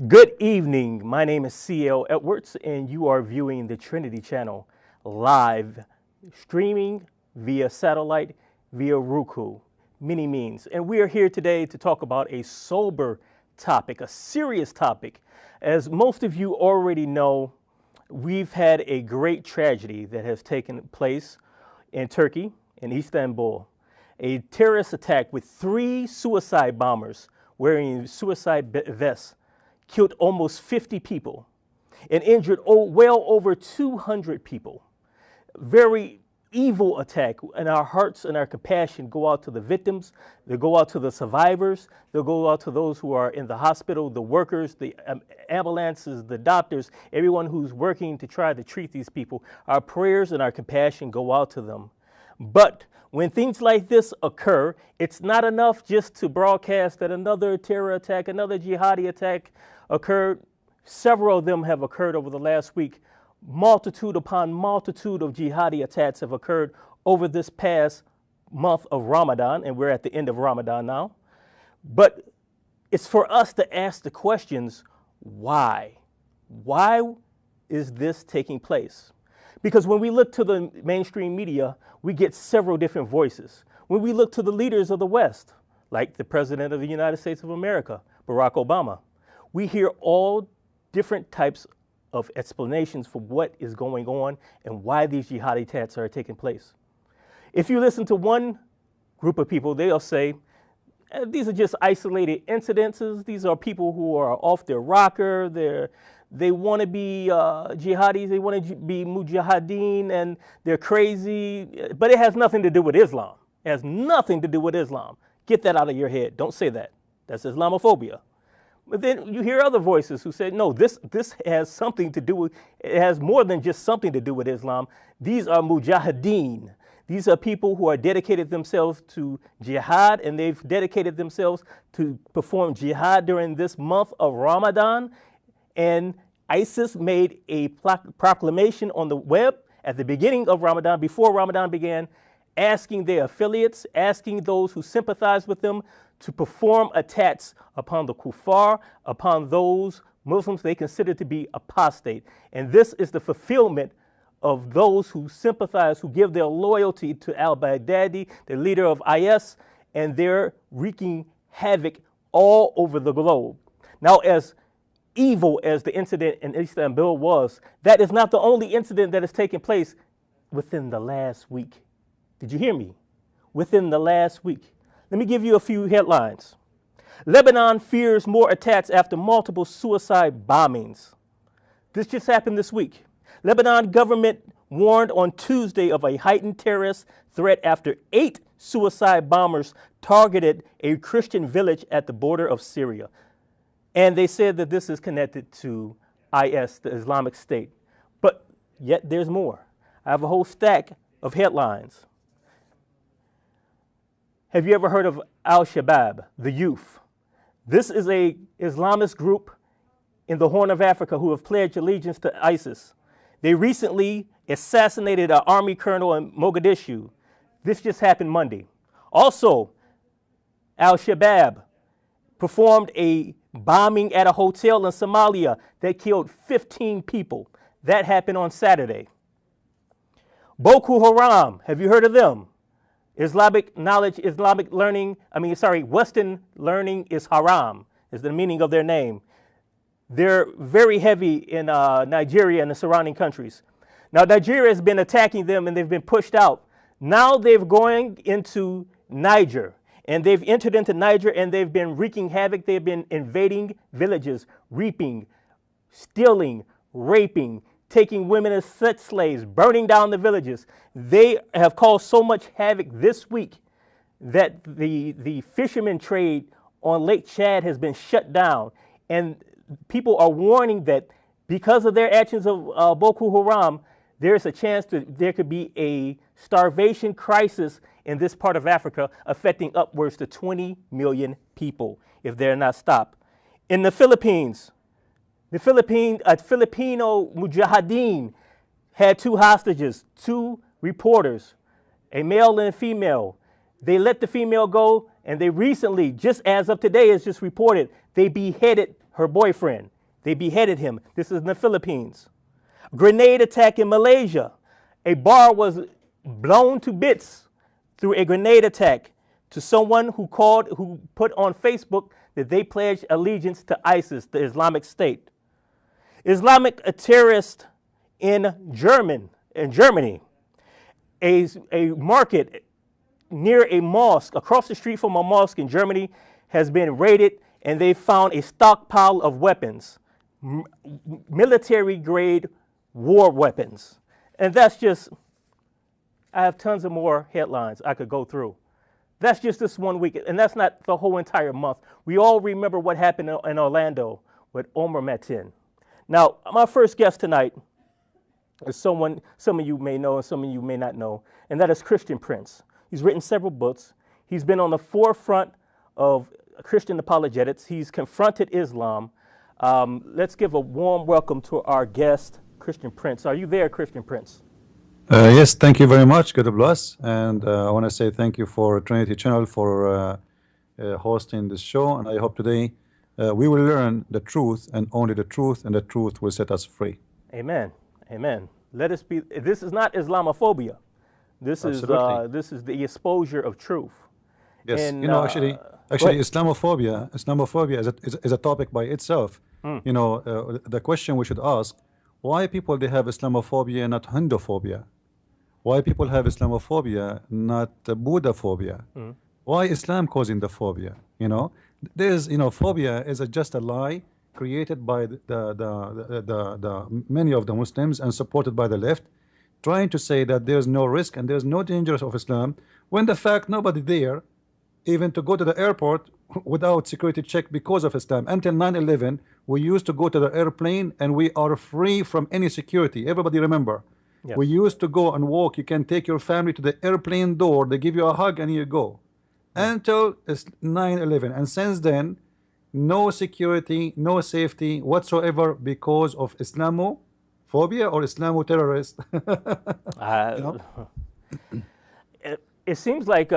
Good evening. My name is C.L. Edwards, and you are viewing the Trinity Channel live, streaming via satellite, via Roku, many means. And we are here today to talk about a sober topic, a serious topic. As most of you already know, we've had a great tragedy that has taken place in Turkey, in Istanbul. A terrorist attack with 3 suicide bombers wearing suicide vests killed almost 50 people and injured well over 200 people. Very evil attack, and our hearts and our compassion go out to the victims. They go out to the survivors. They'll go out to those who are in the hospital, the workers, the ambulances, the doctors, everyone who's working to try to treat these people. Our prayers and our compassion go out to them. But when things like this occur, it's not enough just to broadcast that another terror attack, another jihadi attack occurred. Several of them have occurred over the last week. Multitude upon multitude of jihadi attacks have occurred over this past month of Ramadan, and we're at the end of Ramadan now. But it's for us to ask the questions, why? Why is this taking place? Because when we look to the mainstream media, we get several different voices. When we look to the leaders of the West, like the President of the United States of America, Barack Obama, we hear all different types of explanations for what is going on and why these jihadi attacks are taking place. If you listen to one group of people, they'll say, these are just isolated incidences. These are people who are off their rocker. They want to be jihadis. They want to be mujahideen, and they're crazy. But it has nothing to do with Islam. It has nothing to do with Islam. Get that out of your head. Don't say that. That's Islamophobia. But then you hear other voices who say, no, this has something to do with, it has more than just something to do with Islam. These are mujahideen. These are people who are dedicated themselves to jihad, and they've dedicated themselves to perform jihad during this month of Ramadan. And ISIS made a proclamation on the web at the beginning of Ramadan, before Ramadan began, asking their affiliates, asking those who sympathize with them to perform attacks upon the kuffar, upon those Muslims they consider to be apostate. And this is the fulfillment of those who sympathize, who give their loyalty to al-Baghdadi, the leader of IS, and they're wreaking havoc all over the globe. Now, as evil as the incident in Istanbul was, that is not the only incident that has taken place within the last week. Did you hear me? Within the last week. Let me give you a few headlines. Lebanon fears more attacks after multiple suicide bombings. This just happened this week. Lebanon government warned on Tuesday of a heightened terrorist threat after 8 suicide bombers targeted a Christian village at the border of Syria. And they said that this is connected to IS, the Islamic State. But yet there's more. I have a whole stack of headlines. Have you ever heard of Al-Shabaab, the youth? This is a Islamist group in the Horn of Africa who have pledged allegiance to ISIS. They recently assassinated an army colonel in Mogadishu. This just happened Monday. Also, Al-Shabaab performed a bombing at a hotel in Somalia that killed 15 people. That happened on Saturday. Boko Haram, have you heard of them? Islamic knowledge, Islamic learning, Western learning is haram, is the meaning of their name. They're very heavy in Nigeria and the surrounding countries. Now, Nigeria has been attacking them and they've been pushed out. Now they're going into Niger, and they've entered into Niger and they've been wreaking havoc. They've been invading villages, reaping, stealing, raping, taking women as sex slaves, burning down the villages. They have caused so much havoc this week that the fishermen trade on Lake Chad has been shut down. And people are warning that because of their actions of Boko Haram, there's a chance that there could be a starvation crisis in this part of Africa affecting upwards to 20 million people if they're not stopped. In the Philippines, a Filipino mujahideen had 2 hostages, 2 reporters, a male and a female. They let the female go, and they recently, just as of today, as just reported, they beheaded her boyfriend. They beheaded him. This is in the Philippines. Grenade attack in Malaysia. A bar was blown to bits through a grenade attack to someone who put on Facebook that they pledged allegiance to ISIS, the Islamic State. Islamic terrorist in Germany. A market near a mosque, across the street from a mosque in Germany, has been raided, and they found a stockpile of weapons, military-grade war weapons. And that's just, I have tons of more headlines I could go through. That's just this one week, and that's not the whole entire month. We all remember what happened in Orlando with Omar Matin. Now, my first guest tonight is someone some of you may know and some of you may not know, and that is Christian Prince. He's written several books. He's been on the forefront of Christian apologetics. He's confronted Islam. Let's give a warm welcome to our guest, Christian Prince. Are you there, Christian Prince? Yes, thank you very much. God bless. And I want to say thank you for Trinity Channel for hosting this show. And I hope today we will learn the truth and only the truth, and the truth will set us free. Amen. Amen. Let us be. This is not Islamophobia. This is the exposure of truth. Yes, and, you know, actually, Islamophobia is a topic by itself. You know, the question we should ask: why people they have Islamophobia, not Hinduphobia? Why people have Islamophobia, not Buddhaphobia? Why Islam causing the phobia? You know, there's phobia is just a lie created by the many of the Muslims and supported by the left, trying to say that there's no risk and there's no danger of Islam, when the fact nobody there even to go to the airport without security check because of Islam. Until 9/11, we used to go to the airplane and we are free from any security. Everybody remember, we used to go and walk. You can take your family to the airplane door, they give you a hug and you go. Until 9/11, and since then no security, no safety whatsoever because of Islamophobia or Islamo-terrorist. It seems like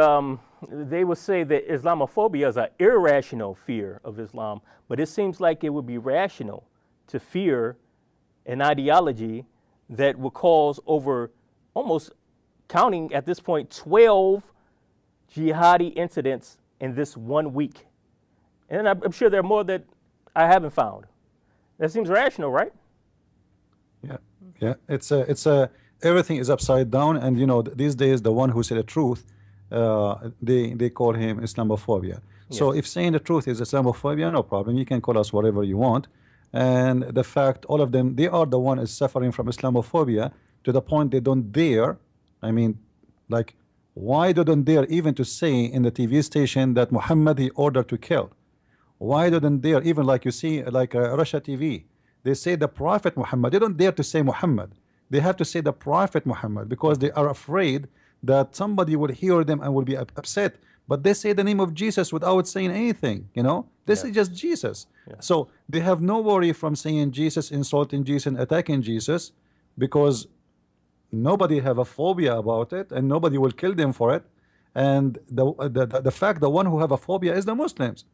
they would say that Islamophobia is an irrational fear of Islam, but it seems like it would be rational to fear an ideology that would cause over, almost counting at this point, 12 jihadi incidents in this 1 week. And I'm sure there are more that I haven't found. That seems rational, right? Yeah. It's everything is upside down, and you know these days the one who said the truth, they call him Islamophobia. So if saying the truth is Islamophobia, no problem. You can call us whatever you want. And the fact, all of them, they are the one is suffering from Islamophobia to the point they don't dare. I mean, like, why they don't dare even to say in the TV station that Muhammad he ordered to kill? Why don't dare even, like you see, like Russia TV, they say the Prophet Muhammad. They don't dare to say Muhammad. They have to say the Prophet Muhammad because they are afraid that somebody will hear them and will be upset. But they say the name of Jesus without saying anything. You know, this is just Jesus. So they have no worry from saying Jesus, insulting Jesus, and attacking Jesus, because nobody have a phobia about it, and nobody will kill them for it. And the fact the one who have a phobia is the Muslims.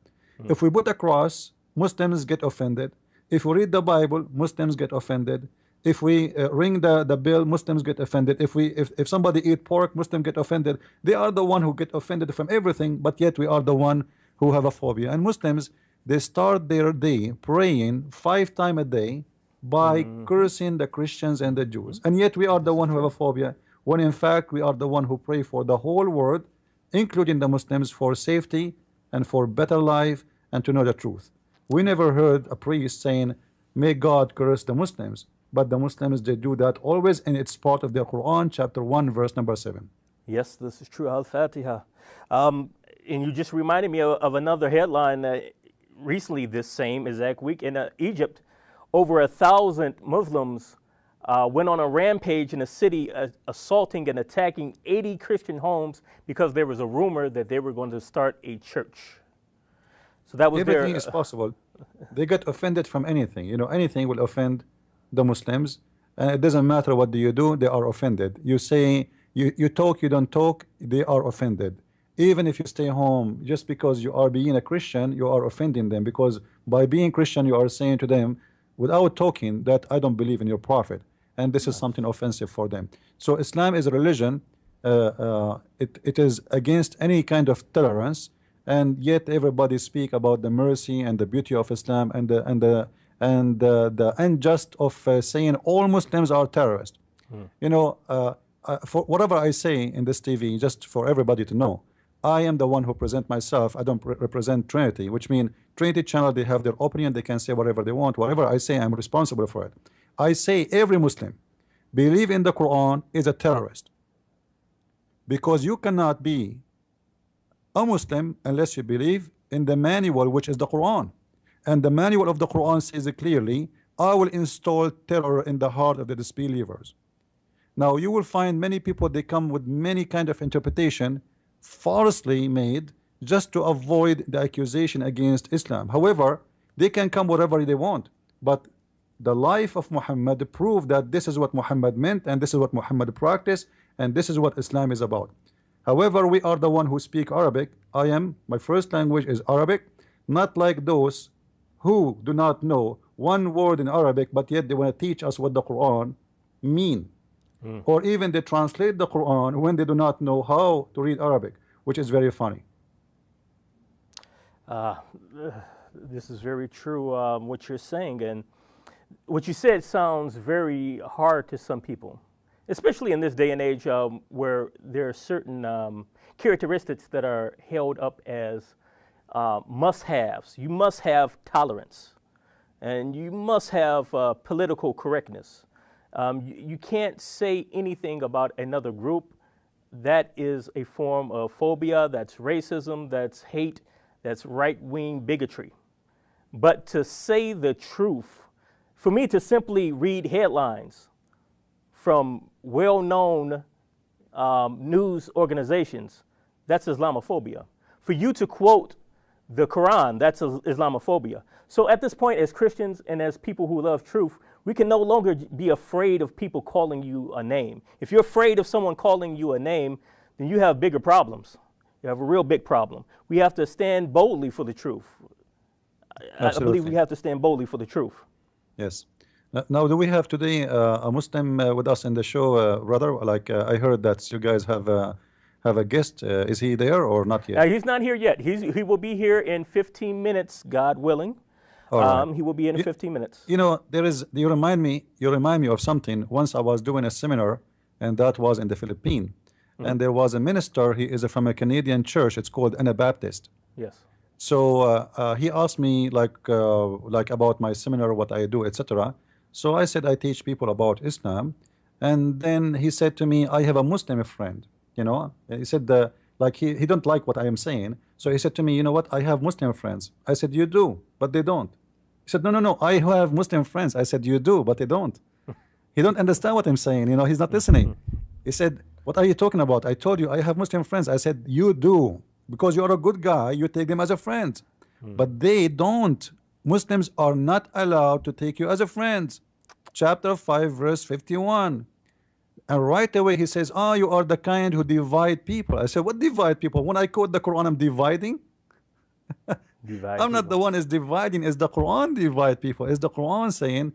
If we put a cross, Muslims get offended. If we read the Bible, Muslims get offended. If we ring the bell, Muslims get offended. If somebody eat pork, Muslims get offended. They are the one who get offended from everything, but yet we are the one who have a phobia. And Muslims, they start their day praying 5 times a day by cursing the Christians and the Jews. And yet we are the one who have a phobia, when in fact we are the one who pray for the whole world, including the Muslims, for safety and for better life and to know the truth. We never heard a priest saying, may God curse the Muslims. But the Muslims, they do that always, and it's part of their Quran, chapter 1, verse number 7. Yes, this is true. Al-Fatiha. And you just reminded me of another headline recently this same exact week. In Egypt, over 1,000 Muslims went on a rampage in a city, assaulting and attacking 80 Christian homes because there was a rumor that they were going to start a church. So that was everything is possible. They get offended from anything. You know, anything will offend the Muslims, and it doesn't matter what do you do, they are offended. You say you talk, you don't talk, they are offended. Even if you stay home, just because you are being a Christian, you are offending them, because by being Christian, you are saying to them without talking that I don't believe in your prophet, and this is something offensive for them. So Islam is a religion. It is against any kind of tolerance, and yet everybody speak about the mercy and the beauty of Islam, and the unjust of saying all Muslims are terrorists. You know, for whatever I say in this TV, just for everybody to know, I am the one who present myself. I don't represent Trinity, which means Trinity channel, they have their opinion, they can say whatever they want. Whatever I say, I'm responsible for it. I say every Muslim believe in the Quran is a terrorist, because you cannot be a Muslim unless you believe in the manual, which is the Quran. And the manual of the Quran says clearly, I will install terror in the heart of the disbelievers. Now you will find many people, they come with many kind of interpretation falsely made just to avoid the accusation against Islam. However, they can come whatever they want, but the life of Muhammad proved that this is what Muhammad meant, and this is what Muhammad practiced, and this is what Islam is about. However, we are the one who speak Arabic. My first language is Arabic, not like those who do not know one word in Arabic, but yet they want to teach us what the Quran mean. Or even they translate the Quran when they do not know how to read Arabic, which is very funny. This is very true, what you're saying, and what you said sounds very hard to some people, especially in this day and age, where there are certain characteristics that are held up as must-haves. You must have tolerance, and you must have political correctness. You can't say anything about another group. That is a form of phobia, that's racism, that's hate, that's right-wing bigotry. But to say the truth, for me to simply read headlines from well-known news organizations, that's Islamophobia. For you to quote the Quran, that's Islamophobia. So at this point, as Christians and as people who love truth, we can no longer be afraid of people calling you a name. If you're afraid of someone calling you a name, then you have bigger problems. You have a real big problem. We have to stand boldly for the truth. I believe we have to stand boldly for the truth. Yes. Now, do we have today a Muslim with us in the show, brother? Like I heard that you guys have a guest. Is he there or not yet? He's not here yet. He will be here in 15 minutes, God willing. Right. He will be in 15 minutes. You know, you remind me of something. Once I was doing a seminar, and that was in the Philippines, and there was a minister. He is from a Canadian church. It's called Anabaptist. Yes. So he asked me like about my seminar, what I do, etc. So I said I teach people about Islam, and then he said to me, I have a Muslim friend. You know, he said like he don't like what I am saying. So he said to me, you know what, I have Muslim friends. I said, you do, but they don't. He said, no, I have Muslim friends. I said, you do, but they don't. He don't understand what I'm saying. You know, he's not listening. He said, what are you talking about? I told you I have Muslim friends. I said, you do, because you are a good guy. You take them as a friend, but they don't. Muslims are not allowed to take you as a friend. Chapter 5, verse 51. And right away he says, you are the kind who divide people. I said, what divide people? When I quote the Quran, I'm dividing. I'm not the one is dividing. It's the Quran divide people. It's the Quran saying,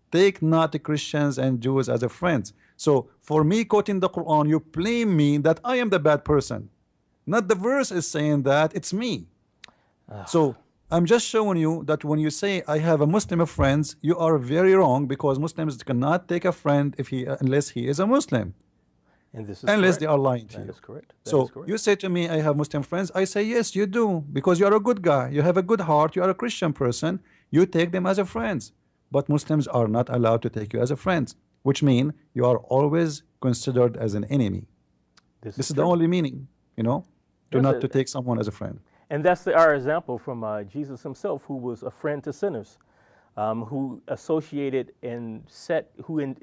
take not the Christians and Jews as a friends. So for me quoting the Quran, you blame me that I am the bad person. Not the verse is saying that, it's me. So I'm just showing you that when you say I have a Muslim friends, you are very wrong, because Muslims cannot take a friend unless he is a Muslim. And this is unless correct. they are lying to you. That is correct. So you say to me, I have Muslim friends. I say, yes, you do, because you are a good guy. You have a good heart. You are a Christian person. You take them as a friends. But Muslims are not allowed to take you as a friend, which means you are always considered as an enemy. This is the only meaning, you know, to take someone as a friend. And that's our example from Jesus himself, who was a friend to sinners, who associated and who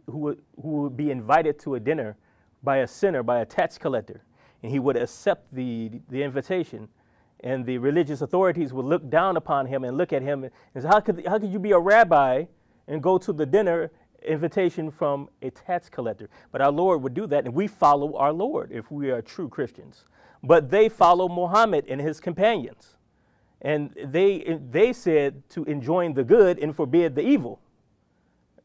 would be invited to a dinner by a sinner, by a tax collector, and he would accept the invitation, and the religious authorities would look down upon him and look at him and say, how could you be a rabbi and go to the dinner invitation from a tax collector? But our Lord would do that, and we follow our Lord if we are true Christians. but they follow Muhammad and his companions. And they said to enjoin the good and forbid the evil.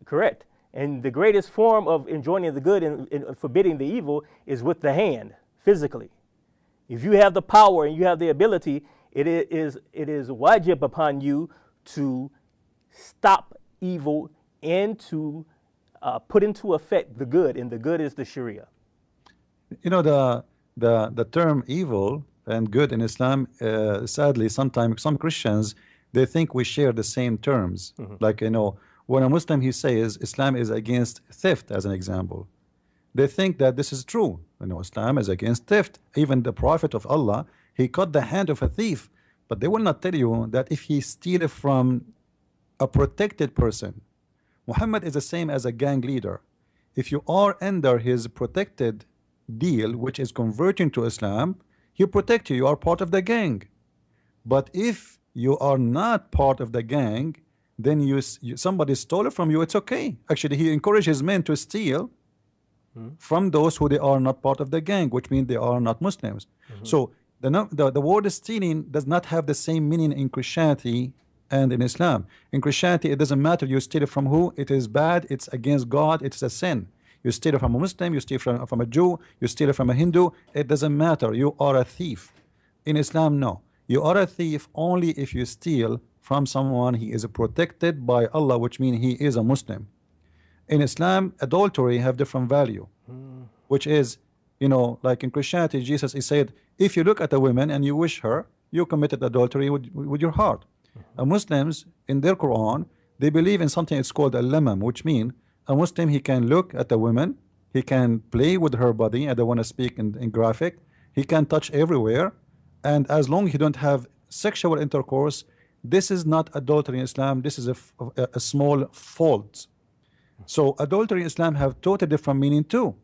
Correct. And the greatest form of enjoining the good and forbidding the evil is with the hand, physically. If you have the power and you have the ability, it is wajib upon you to stop evil and to put into effect the good, and the good is the Sharia. You know, the term evil and good in Islam, sadly, sometimes some Christians, they think we share the same terms. Like, you know, when a Muslim, he says Islam is against theft, as an example, they think that this is true. You know, Islam is against theft. Even the Prophet of Allah, he cut the hand of a thief, but they will not tell you that if he steals from a protected person, Muhammad is the same as a gang leader. If you are under his protected deal, which is converting to Islam, he protect you, you are part of the gang. But if you are not part of the gang, then somebody stole it from you, it's okay. Actually, he encourages men to steal from those who they are not part of the gang, which means they are not Muslims. So the word stealing does not have the same meaning in Christianity and in Islam. In Christianity, it doesn't matter you steal it from who, it is bad, it's against God, it's a sin. You steal it from a Muslim, you steal from a Jew, you steal it from a Hindu, it doesn't matter, you are a thief. In Islam, no. You are a thief only if you steal from someone he is protected by Allah, which means he is a Muslim. In Islam, adultery have different value, which is, you know, like in Christianity, Jesus, he said, if you look at a woman and you wish her, you committed adultery with your heart. Muslims, in their Quran, they believe in something it's called al-lamam, which means a Muslim, he can look at a woman, he can play with her body. I don't want to speak in graphic. He can touch everywhere, and as long as he don't have sexual intercourse, this is not adultery in Islam. This is a small fault. So adultery in Islam have totally different meaning too,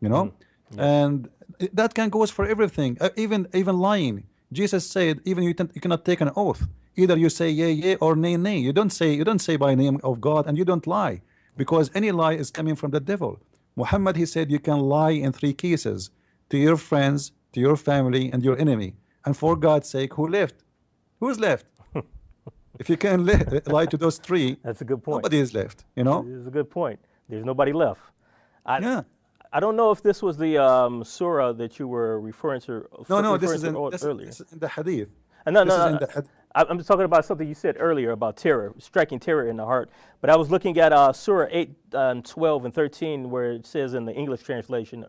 you know. And that can goes for everything, even lying. Jesus said even you cannot take an oath. Either you say yea, yea, or nay, nay. You don't say by name of God, and you don't lie, because any lie is coming from the devil. Muhammad, he said you can lie in 3 cases: to your friends, to your family, and your enemy. And for God's sake, who left? Who's left? If you can lie to those 3, that's a good point. Nobody is left, you know. It's a good point. There's nobody left. I don't know if this was the surah that you were referring to. No, this is earlier. in the hadith. No. I'm talking about something you said earlier about terror, striking terror in the heart. But I was looking at Surah 8, 12, and 13, where it says in the English translation,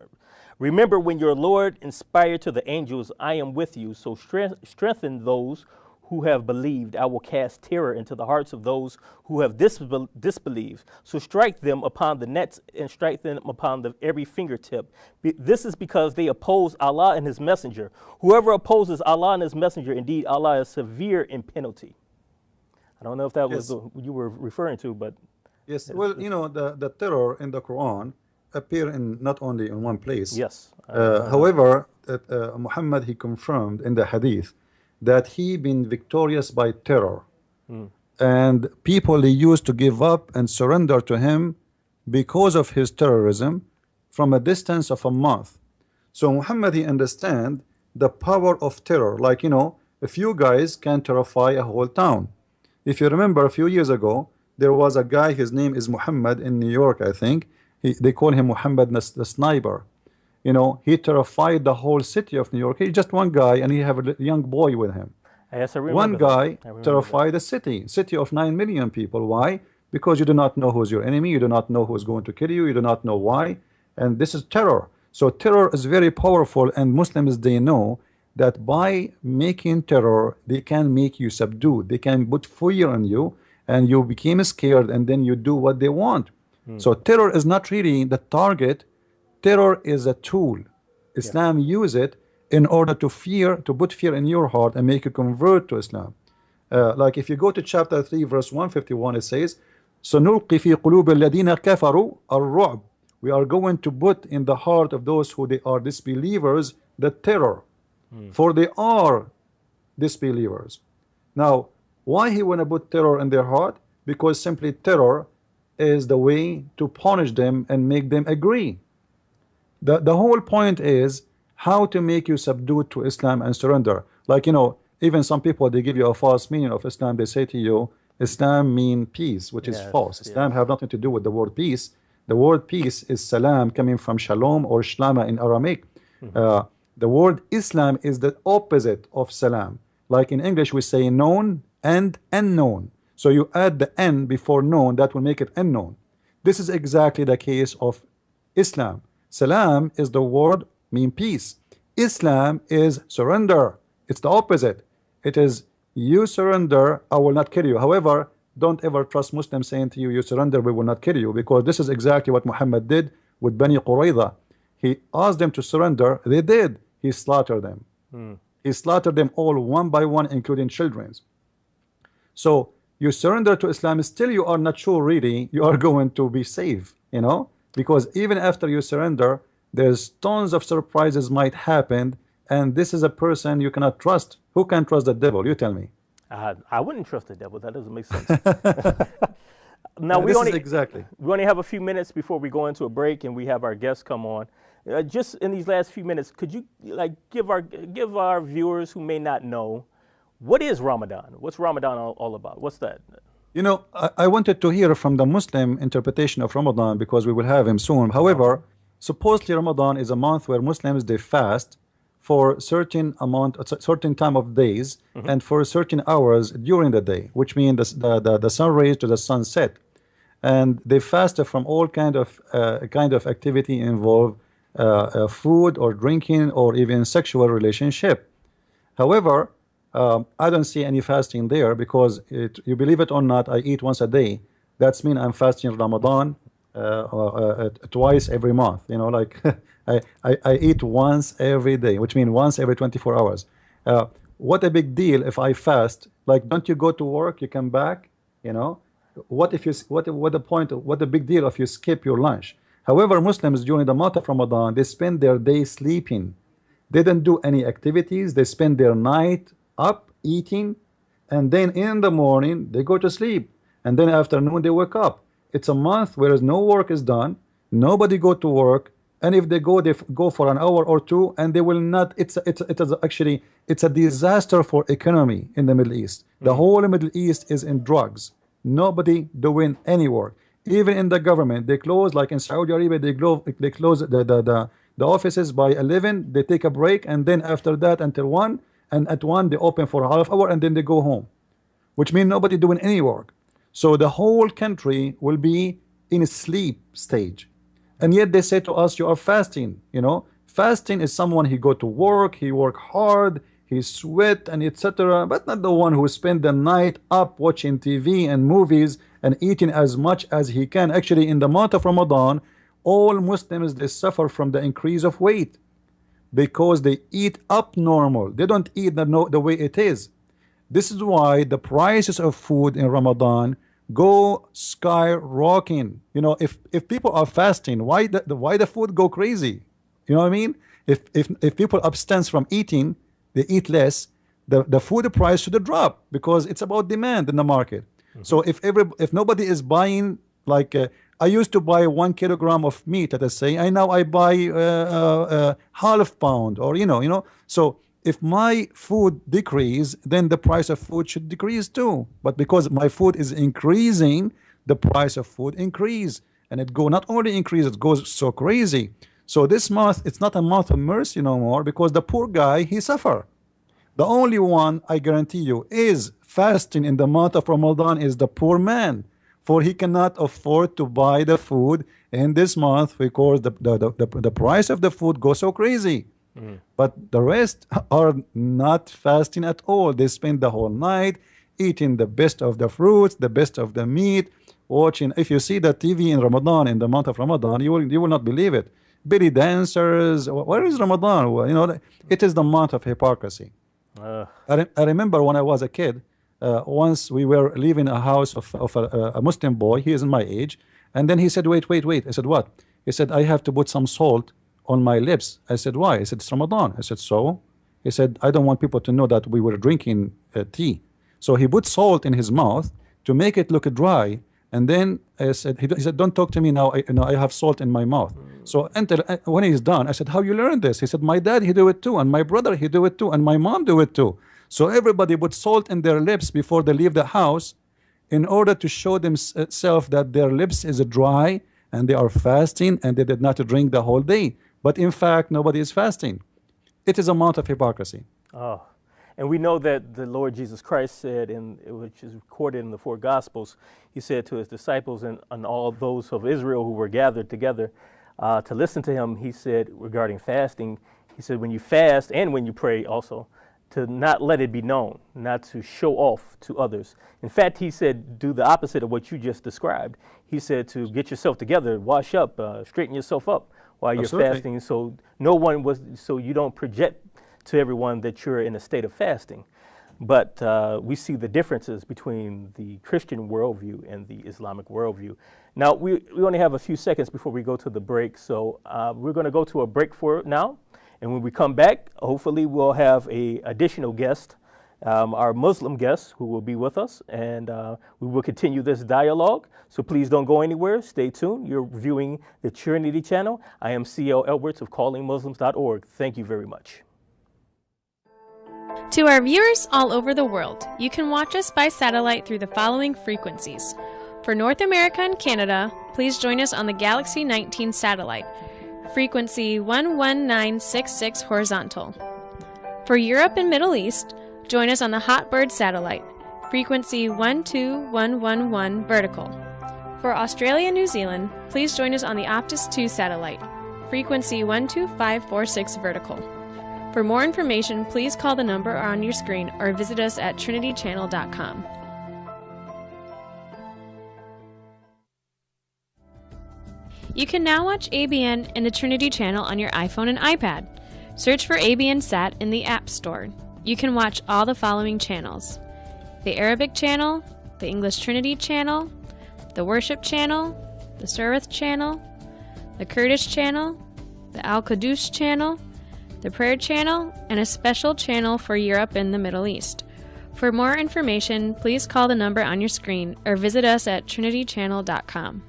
remember when your Lord inspired to the angels, I am with you, so strengthen those who have believed. I will cast terror into the hearts of those who have disbelieved. So strike them upon the nets and strike them upon every fingertip. This is because they oppose Allah and his messenger. Whoever opposes Allah and his messenger, indeed Allah is severe in penalty. I don't know if that was what you were referring to, but yes. Well, you know, the terror in the Quran appear in not only in one place. Yes. However, Muhammad, he confirmed in the hadith that he been victorious by terror, and people they used to give up and surrender to him because of his terrorism from a distance of a month. So Muhammad, he understand the power of terror. Like, you know, a few guys can terrify a whole town. If you remember, a few years ago there was a guy, his name is Muhammad, in New York, I think. They call him Muhammad the Sniper. You know, he terrified the whole city of New York. He's just one guy, and he have a young boy with him. Yes, I remember one guy terrified that. the city of 9 million people. Why? Because you do not know who's your enemy, you do not know who's going to kill you, you do not know why, and this is terror. So terror is very powerful, and Muslims, they know that by making terror, they can make you subdued. They can put fear on you, and you become scared, and then you do what they want. So terror is not really the target. Terror is a tool. Islam use it in order to put fear in your heart and make you convert to Islam. Like if you go to chapter 3 verse 151, it says, سَنُلْقِ فِي قُلُوبِ الَّذِينَ كَفَرُوا الرُّعْبِ. We are going to put in the heart of those who they are disbelievers the terror, for they are disbelievers. Now, why he want to put terror in their heart? Because simply terror is the way to punish them and make them agree. The whole point is, how to make you subdued to Islam and surrender. Like, even some people, they give you a false meaning of Islam. They say to you, Islam mean peace, which is Yes, false. Islam yes. have nothing to do with the word peace. The word peace is salam, coming from shalom or shlama in Aramaic. The word Islam is the opposite of salam. Like in English, we say known and unknown. So you add the n before known, that will make it unknown. This is exactly the case of Islam. Salam is the word mean peace. Islam is surrender. It's the opposite. It is you surrender, I will not kill you. However, don't ever trust Muslims saying to you, you surrender, we will not kill you, because this is exactly what Muhammad did with Bani Qurayza. He asked them to surrender, they did. He slaughtered them. He slaughtered them all one by one, including children. So you surrender to Islam, still you are not sure really you are going to be safe, because even after you surrender, there's tons of surprises might happen, and this is a person you cannot trust. Who can trust the devil? You tell me. I wouldn't trust the devil. That doesn't make sense. Now This is exactly. we only have a few minutes before we go into a break, and we have our guests come on. Just in these last few minutes, could you give our viewers who may not know, what is Ramadan? What's Ramadan all about? What's that? I wanted to hear from the Muslim interpretation of Ramadan, because we will have him soon. However, supposedly Ramadan is a month where Muslims, they fast for a certain time of days, and for certain hours during the day, which means the sun rays to the sunset, and they fast from all kind of activity involve food or drinking or even sexual relationship. However, I don't see any fasting there, because you believe it or not, I eat once a day. That's mean I'm fasting Ramadan twice every month. Like I eat once every day, which means once every 24 hours. What a big deal if I fast. Like, don't you go to work, you come back, what if you what the big deal if you skip your lunch? However, Muslims during the month of Ramadan, they spend their day sleeping. They don't do any activities. They spend their night up eating, and then in the morning they go to sleep, and then afternoon they wake up. It's a month where no work is done, nobody go to work, and if they go for an hour or two, and they will not. It's a disaster for economy in the Middle East. The whole Middle East is in drugs. Nobody doing any work. Even in the government, they close. Like in Saudi Arabia, they close the offices by 11. They take a break, and then after that until 1, and at 1 they open for a half hour, and then they go home, which means nobody doing any work. So the whole country will be in a sleep stage, and yet they say to us, you are fasting. Fasting is someone, he go to work, he work hard, he sweat and etc., but not the one who spend the night up watching TV and movies and eating as much as he can. Actually, in the month of Ramadan, all Muslims, they suffer from the increase of weight, because they eat up normal. They don't eat the way it is. This is why the prices of food in Ramadan go skyrocketing. If people are fasting, why the food go crazy? You know what I mean? If people abstain from eating, they eat less, the food price should drop, because it's about demand in the market. So if nobody is buying, like I used to buy 1 kilogram of meat, let us say, I buy half pound, or so if my food decrease, then the price of food should decrease too. But because my food is increasing, the price of food increase, and it not only increase, it goes so crazy. So this month, it's not a month of mercy no more, because the poor guy, he suffer. The only one, I guarantee you, is fasting in the month of Ramadan is the poor man, for he cannot afford to buy the food in this month, because the price of the food goes so crazy. But the rest are not fasting at all. They spend the whole night eating the best of the fruits, the best of the meat, watching. If you see the TV in Ramadan, in the month of Ramadan, you will not believe it. Belly dancers. Where is Ramadan? Well, it is the month of hypocrisy. I remember when I was a kid, once we were leaving a house of a Muslim boy. He is in my age, and then he said, wait. I said, what? He said, I have to put some salt on my lips. I said, why? He said, it's Ramadan. I said, so? He said, I don't want people to know that we were drinking tea. So he put salt in his mouth to make it look dry, and then he said, don't talk to me now. I have salt in my mouth. So until when he's done, I said, "How you learn this?" He said, "My dad he do it too, and my brother he do it too, and my mom do it too." So everybody put salt in their lips before they leave the house, in order to show themselves that their lips is dry and they are fasting and they did not drink the whole day. But in fact, nobody is fasting. It is a month of hypocrisy. Oh, and we know that the Lord Jesus Christ said, which is recorded in the four Gospels, he said to his disciples and all those of Israel who were gathered together to listen to him, he said regarding fasting, he said when you fast and when you pray also, to not let it be known, not to show off to others. In fact, he said, do the opposite of what you just described. He said to get yourself together, wash up, straighten yourself up while you're fasting, so so you don't project to everyone that you're in a state of fasting. But we see the differences between the Christian worldview and the Islamic worldview. Now, we only have a few seconds before we go to the break, so we're going to go to a break for now. And when we come back, hopefully we'll have an additional guest, our Muslim guest, who will be with us, and we will continue this dialogue. So please don't go anywhere. Stay tuned. You're viewing the Trinity Channel. I am C.L. Edwards of CallingMuslims.org. Thank you very much. To our viewers all over the world, you can watch us by satellite through the following frequencies. For North America and Canada, please join us on the Galaxy 19 satellite, frequency 11966 horizontal. For Europe and Middle East, join us on the Hotbird satellite, frequency 12111 vertical. For Australia and New Zealand, please join us on the Optus 2 satellite, frequency 12546 vertical. For more information, please call the number on your screen or visit us at trinitychannel.com. You can now watch ABN and the Trinity Channel on your iPhone and iPad. Search for ABN Sat in the App Store. You can watch all the following channels: the Arabic Channel, the English Trinity Channel, the Worship Channel, the Surith Channel, the Kurdish Channel, the Al-Quddus Channel, the Prayer Channel, and a special channel for Europe and the Middle East. For more information, please call the number on your screen or visit us at trinitychannel.com.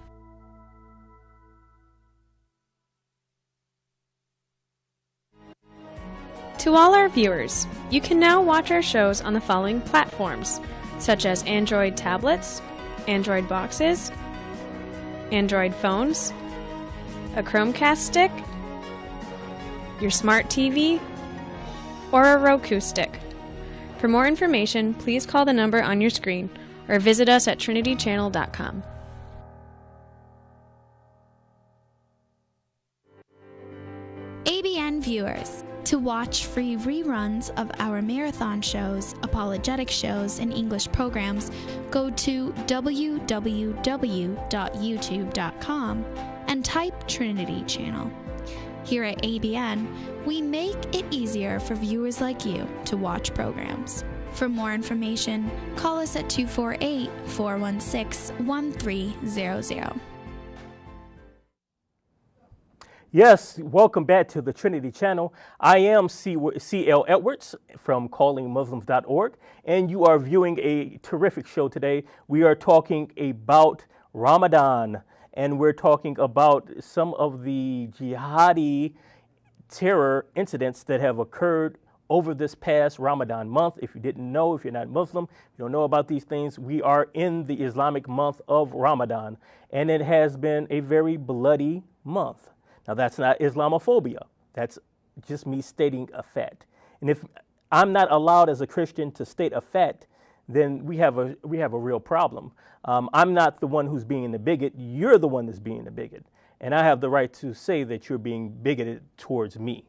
To all our viewers, you can now watch our shows on the following platforms, such as Android tablets, Android boxes, Android phones, a Chromecast stick, your smart TV, or a Roku stick. For more information, please call the number on your screen or visit us at trinitychannel.com. ABN viewers, to watch free reruns of our marathon shows, apologetic shows, and English programs, go to www.youtube.com and type Trinity Channel. Here at ABN, we make it easier for viewers like you to watch programs. For more information, call us at 248-416-1300. Yes, welcome back to the Trinity Channel. I am C.L. Edwards from CallingMuslims.org, and you are viewing a terrific show today. We are talking about Ramadan, and we're talking about some of the jihadi terror incidents that have occurred over this past Ramadan month. If you didn't know, if you're not Muslim, you don't know about these things, we are in the Islamic month of Ramadan, and it has been a very bloody month. Now, that's not Islamophobia. That's just me stating a fact. And if I'm not allowed as a Christian to state a fact, then we have a real problem. I'm not the one who's being the bigot. You're the one that's being the bigot. And I have the right to say that you're being bigoted towards me.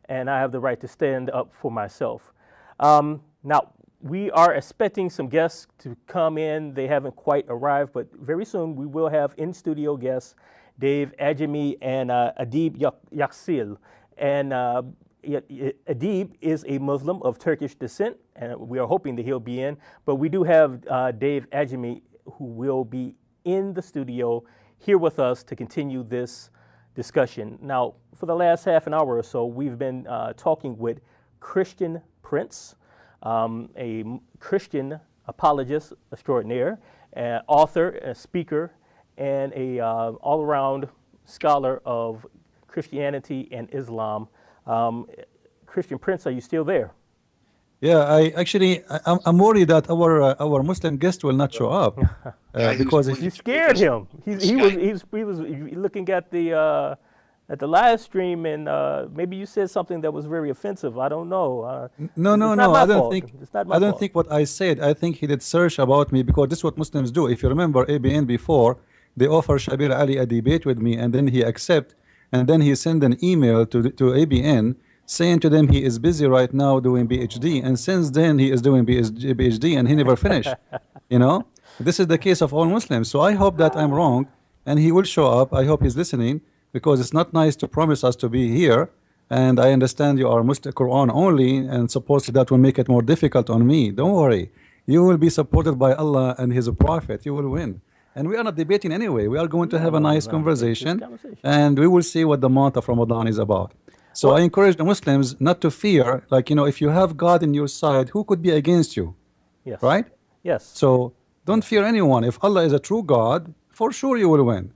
And I have the right to stand up for myself. Now, we are expecting some guests to come in. They haven't quite arrived, but very soon we will have in-studio guests, Dave Ajami and Edip Yüksel. And Edip is a Muslim of Turkish descent, and we are hoping that he'll be in. But we do have Dave Ajami, who will be in the studio here with us to continue this discussion. Now, for the last half an hour or so, we've been talking with Christian Prince, a Christian apologist extraordinaire, author, a speaker, and a all-around scholar of Christianity and Islam. Christian Prince, are you still there? Yeah, I'm worried that our Muslim guest will not show up because You scared him. He was looking at the live stream, and maybe you said something that was very offensive. I don't know. No, I don't think what I said. I think he did search about me because this is what Muslims do. If you remember ABN before, they offer Shabir Ali a debate with me, and then he accept, and then he send an email to ABN saying to them he is busy right now doing PhD, and since then he is doing PhD and he never finished. You know, this is the case of all Muslims. So I hope that I'm wrong, and he will show up. I hope he's listening, because it's not nice to promise us to be here. And I understand you are Muslim Quran only, and supposedly that will make it more difficult on me. Don't worry, you will be supported by Allah and His Prophet. You will win. And we are not debating anyway. We are going to have a nice conversation, and we will see what the month of Ramadan is about. So I encourage the Muslims not to fear. Like, you know, if you have God in your side, who could be against you? Yes. Right? Yes. So don't fear anyone. If Allah is a true God, for sure you will win.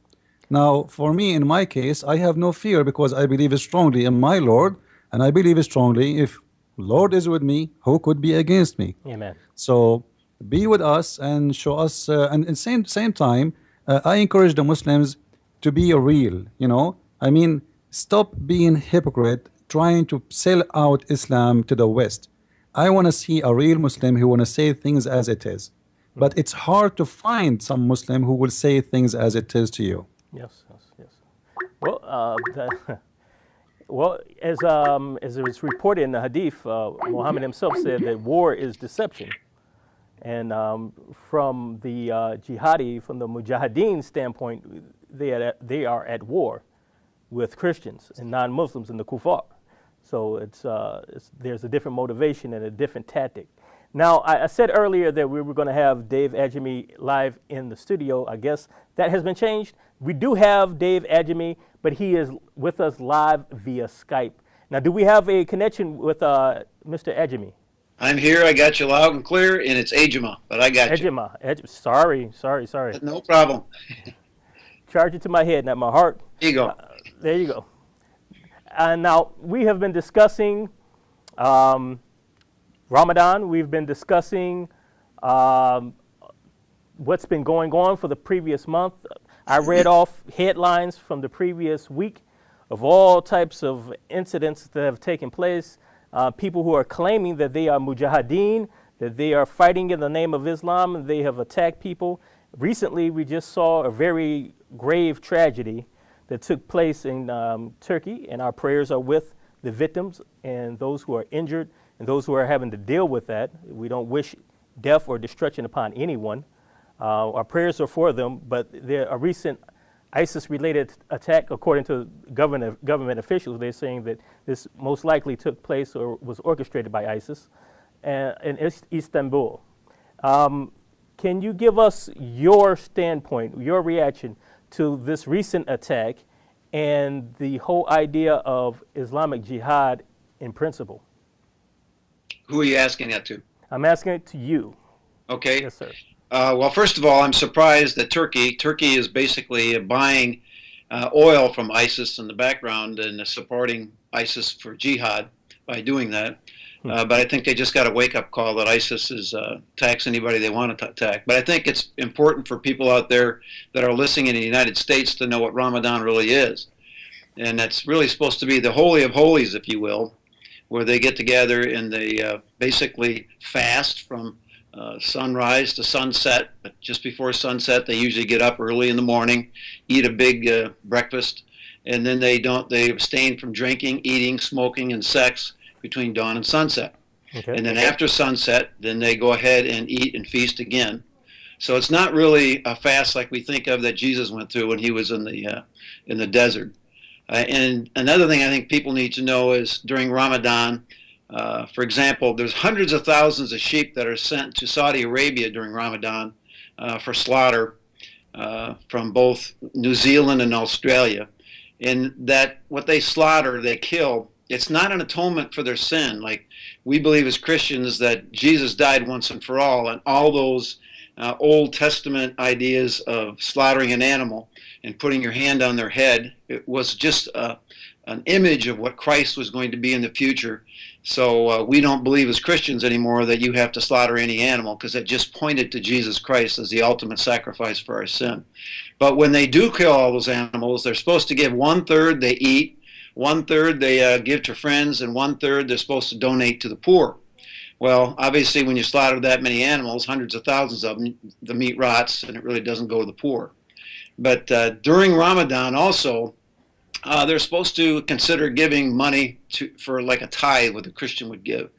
Now, for me, in my case, I have no fear because I believe strongly in my Lord, and I believe strongly if Lord is with me, who could be against me? Amen. So be with us and show us, and at the same time, I encourage the Muslims to be real, you know. I mean, stop being hypocrite, trying to sell out Islam to the West. I want to see a real Muslim who want to say things as it is. But it's hard to find some Muslim who will say things as it is to you. Yes. Well, well, as it was reported in the Hadith, Muhammad himself said that war is deception. And from the jihadi, from the mujahideen standpoint, they are at war with Christians and non-Muslims and the kuffar. So there's a different motivation and a different tactic. Now, I said earlier that we were going to have Dave Ajami live in the studio. I guess that has been changed. We do have Dave Ajami, but he is with us live via Skype. Now, do we have a connection with Mr. Ajami? I'm here. I got you loud and clear, and it's Ejima, but I got you. Ejima. Sorry. No problem. Charge it to my head, not my heart. There you go. There you go. Now, we have been discussing Ramadan. We've been discussing what's been going on for the previous month. I read off headlines from the previous week of all types of incidents that have taken place. People who are claiming that they are mujahideen, that they are fighting in the name of Islam, and they have attacked people. Recently, we just saw a very grave tragedy that took place in Turkey, and our prayers are with the victims and those who are injured and those who are having to deal with that. We don't wish death or destruction upon anyone. Our prayers are for them, but a recent ISIS-related attack, according to government officials, they're saying that this most likely took place or was orchestrated by ISIS in Istanbul. Can you give us your standpoint, your reaction to this recent attack and the whole idea of Islamic jihad in principle? Who are you asking that to? I'm asking it to you. Okay. Yes, sir. Well, first of all, I'm surprised that Turkey is basically buying oil from ISIS in the background and supporting ISIS for jihad by doing that. But I think they just got a wake-up call that ISIS is attacks anybody they want to attack. But I think it's important for people out there that are listening in the United States to know what Ramadan really is. And that's really supposed to be the Holy of Holies, if you will, where they get together and they basically fast from sunrise to sunset. But just before sunset, they usually get up early in the morning, eat a big breakfast, and then they abstain from drinking, eating, smoking, and sex between dawn and sunset. Okay. And then after sunset, then they go ahead and eat and feast again. So it's not really a fast like we think of that Jesus went through when he was in the desert. And another thing I think people need to know is during Ramadan, for example, there's hundreds of thousands of sheep that are sent to Saudi Arabia during Ramadan for slaughter from both New Zealand and Australia. And that what they slaughter, they kill, it's not an atonement for their sin. Like we believe as Christians that Jesus died once and for all, and all those Old Testament ideas of slaughtering an animal and putting your hand on their head. It was just an image of what Christ was going to be in the future. So we don't believe as Christians anymore that you have to slaughter any animal, because it just pointed to Jesus Christ as the ultimate sacrifice for our sin. But when they do kill all those animals, they're supposed to give 1/3 they eat, 1/3 they give to friends, and 1/3 they're supposed to donate to the poor. Well, obviously when you slaughter that many animals, hundreds of thousands of them, the meat rots and it really doesn't go to the poor. But during Ramadan also, they're supposed to consider giving money for like a tithe, what a Christian would give,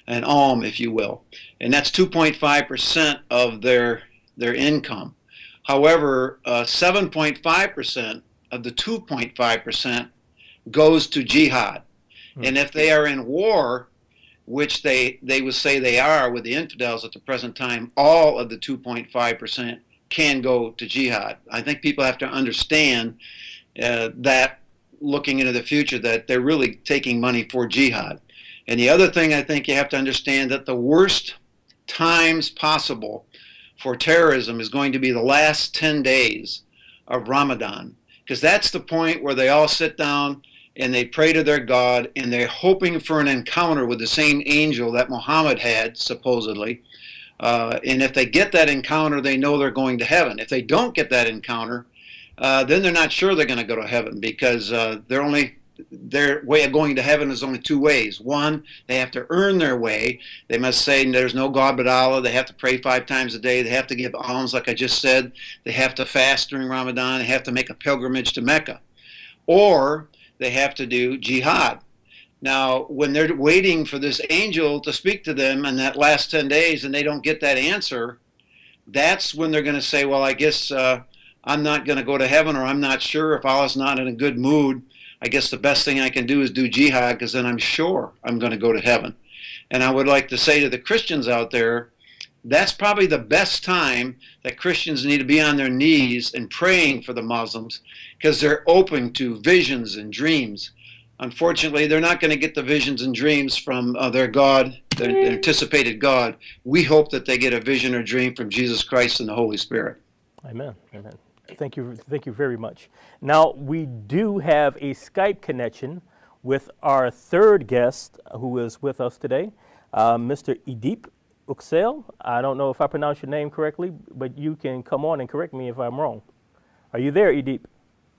an alm, if you will. And that's 2.5% of their income. However, 7.5% of the 2.5% goes to jihad. And if they are in war, which they would say they are with the infidels at the present time, all of the 2.5% can go to jihad. I think people have to understand that, looking into the future, that they're really taking money for jihad. And the other thing I think you have to understand, that the worst times possible for terrorism is going to be the last 10 days of Ramadan, because that's the point where they all sit down and they pray to their God, and they're hoping for an encounter with the same angel that Muhammad had, supposedly. And if they get that encounter, they know they're going to heaven. If they don't get that encounter, then they're not sure they're going to go to heaven, because their way of going to heaven is only two ways. One, they have to earn their way. They must say there's no God but Allah. They have to pray 5 times a day. They have to give alms, like I just said. They have to fast during Ramadan. They have to make a pilgrimage to Mecca. Or they have to do jihad. Now, when they're waiting for this angel to speak to them in that last 10 days and they don't get that answer, that's when they're going to say, well, I guess I'm not going to go to heaven, or I'm not sure. If Allah's not in a good mood, I guess the best thing I can do is do jihad, because then I'm sure I'm going to go to heaven. And I would like to say to the Christians out there, that's probably the best time that Christians need to be on their knees and praying for the Muslims, because they're open to visions and dreams. Unfortunately, they're not going to get the visions and dreams from their God, their anticipated God. We hope that they get a vision or dream from Jesus Christ and the Holy Spirit. Amen. Amen. Thank you very much. Now, we do have a Skype connection with our third guest who is with us today, Mr. Edip. Yüksel, I don't know if I pronounced your name correctly, but you can come on and correct me if I'm wrong. Are you there, Edip?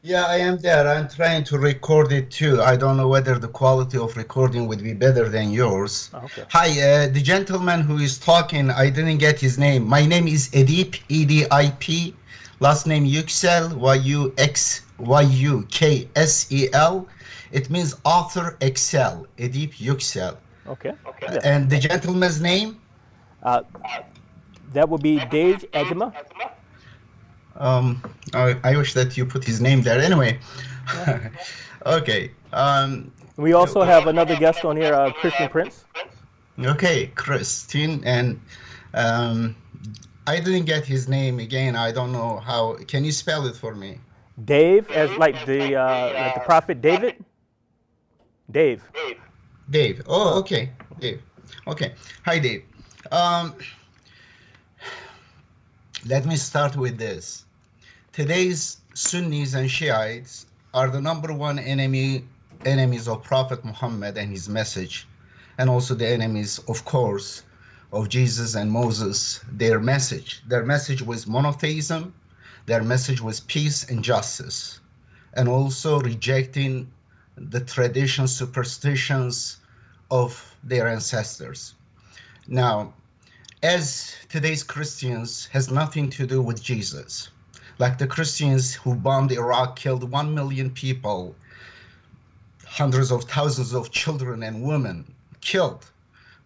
Yeah, I am there. I'm trying to record it too. I don't know whether the quality of recording would be better than yours. Okay. Hi, the gentleman who is talking, I didn't get his name. My name is Edip, E-D-I-P. Last name Yüksel, Y-U-X-Y-U-K-S-E-L. It means author excel, Edip Yüksel. Okay. And the gentleman's name? That would be Dave Edima. I wish that you put his name there. Anyway, okay. We also have another guest on here, Christian Prince. Okay, Christian, and I didn't get his name again. I don't know how. Can you spell it for me? Dave, as like the prophet David. Dave. Dave. Oh, okay. Dave. Okay. Hi, Dave. Let me start with this. Today's Sunnis and Shiites are the #1 enemies of Prophet Muhammad and his message, and also the enemies, of course, of Jesus and Moses. Their message was monotheism. Their message was peace and justice, and also rejecting the traditions, superstitions of their ancestors. Now, as today's Christians has nothing to do with Jesus. Like the Christians who bombed Iraq, killed 1 million people, hundreds of thousands of children and women killed